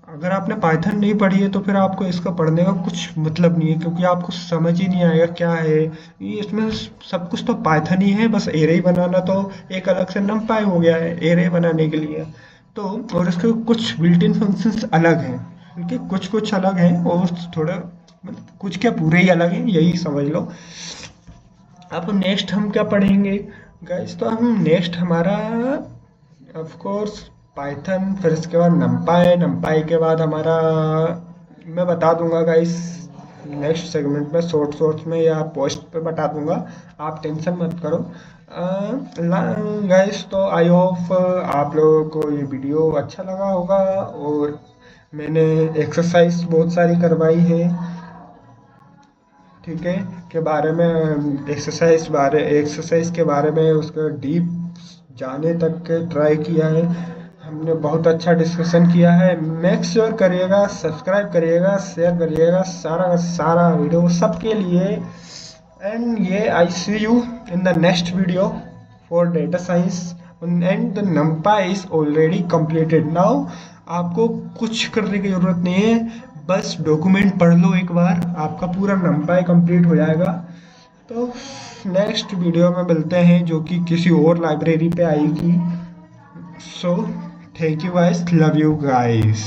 अगर आपने पाइथन नहीं पढ़ी है तो फिर आपको इसका पढ़ने का कुछ मतलब नहीं है, क्योंकि आपको समझ ही नहीं आएगा क्या है ये। इसमें सब कुछ तो पाइथन ही है, बस एरे ही बनाना तो एक अलग से नमपाई हो गया है एरे बनाने के लिए। तो और इसके कुछ बिल्ट इन फंक्शंस अलग हैं, उनके कुछ कुछ अलग हैं, और थोड़ा मतलब कुछ क्या पूरे ही अलग हैं, यही समझ लो। अब नेक्स्ट हम क्या पढ़ेंगे गाइस, तो हम नेक्स्ट हमारा ऑफ कोर्स पाइथन, फिर इसके बाद नमपाई के बाद हमारा मैं बता दूंगा गाइस नेक्स्ट सेगमेंट में, शॉर्ट्स में या पोस्ट पे बता दूंगा, आप टेंशन मत करो गाइस। तो आई होप आप लोगों को ये वीडियो अच्छा लगा होगा, और मैंने एक्सरसाइज बहुत सारी करवाई है, ठीक है, के बारे में, एक्सरसाइज के बारे में उसका डीप जाने तक के ट्राई किया है हमने, बहुत अच्छा डिस्कशन किया है। मेक श्योर करिएगा, सब्सक्राइब करिएगा, शेयर करिएगा, सारा का सारा वीडियो सबके लिए। एंड ये I see you in the next video for data science, and the NumPy is already completed. Now आपको कुछ करने की ज़रूरत नहीं है, बस डॉक्यूमेंट पढ़ लो एक बार, आपका पूरा नमपाई कंप्लीट हो जाएगा। तो नेक्स्ट वीडियो में मिलते हैं, जो कि किसी और लाइब्रेरी पे आएगी। So thank you guys, love you guys.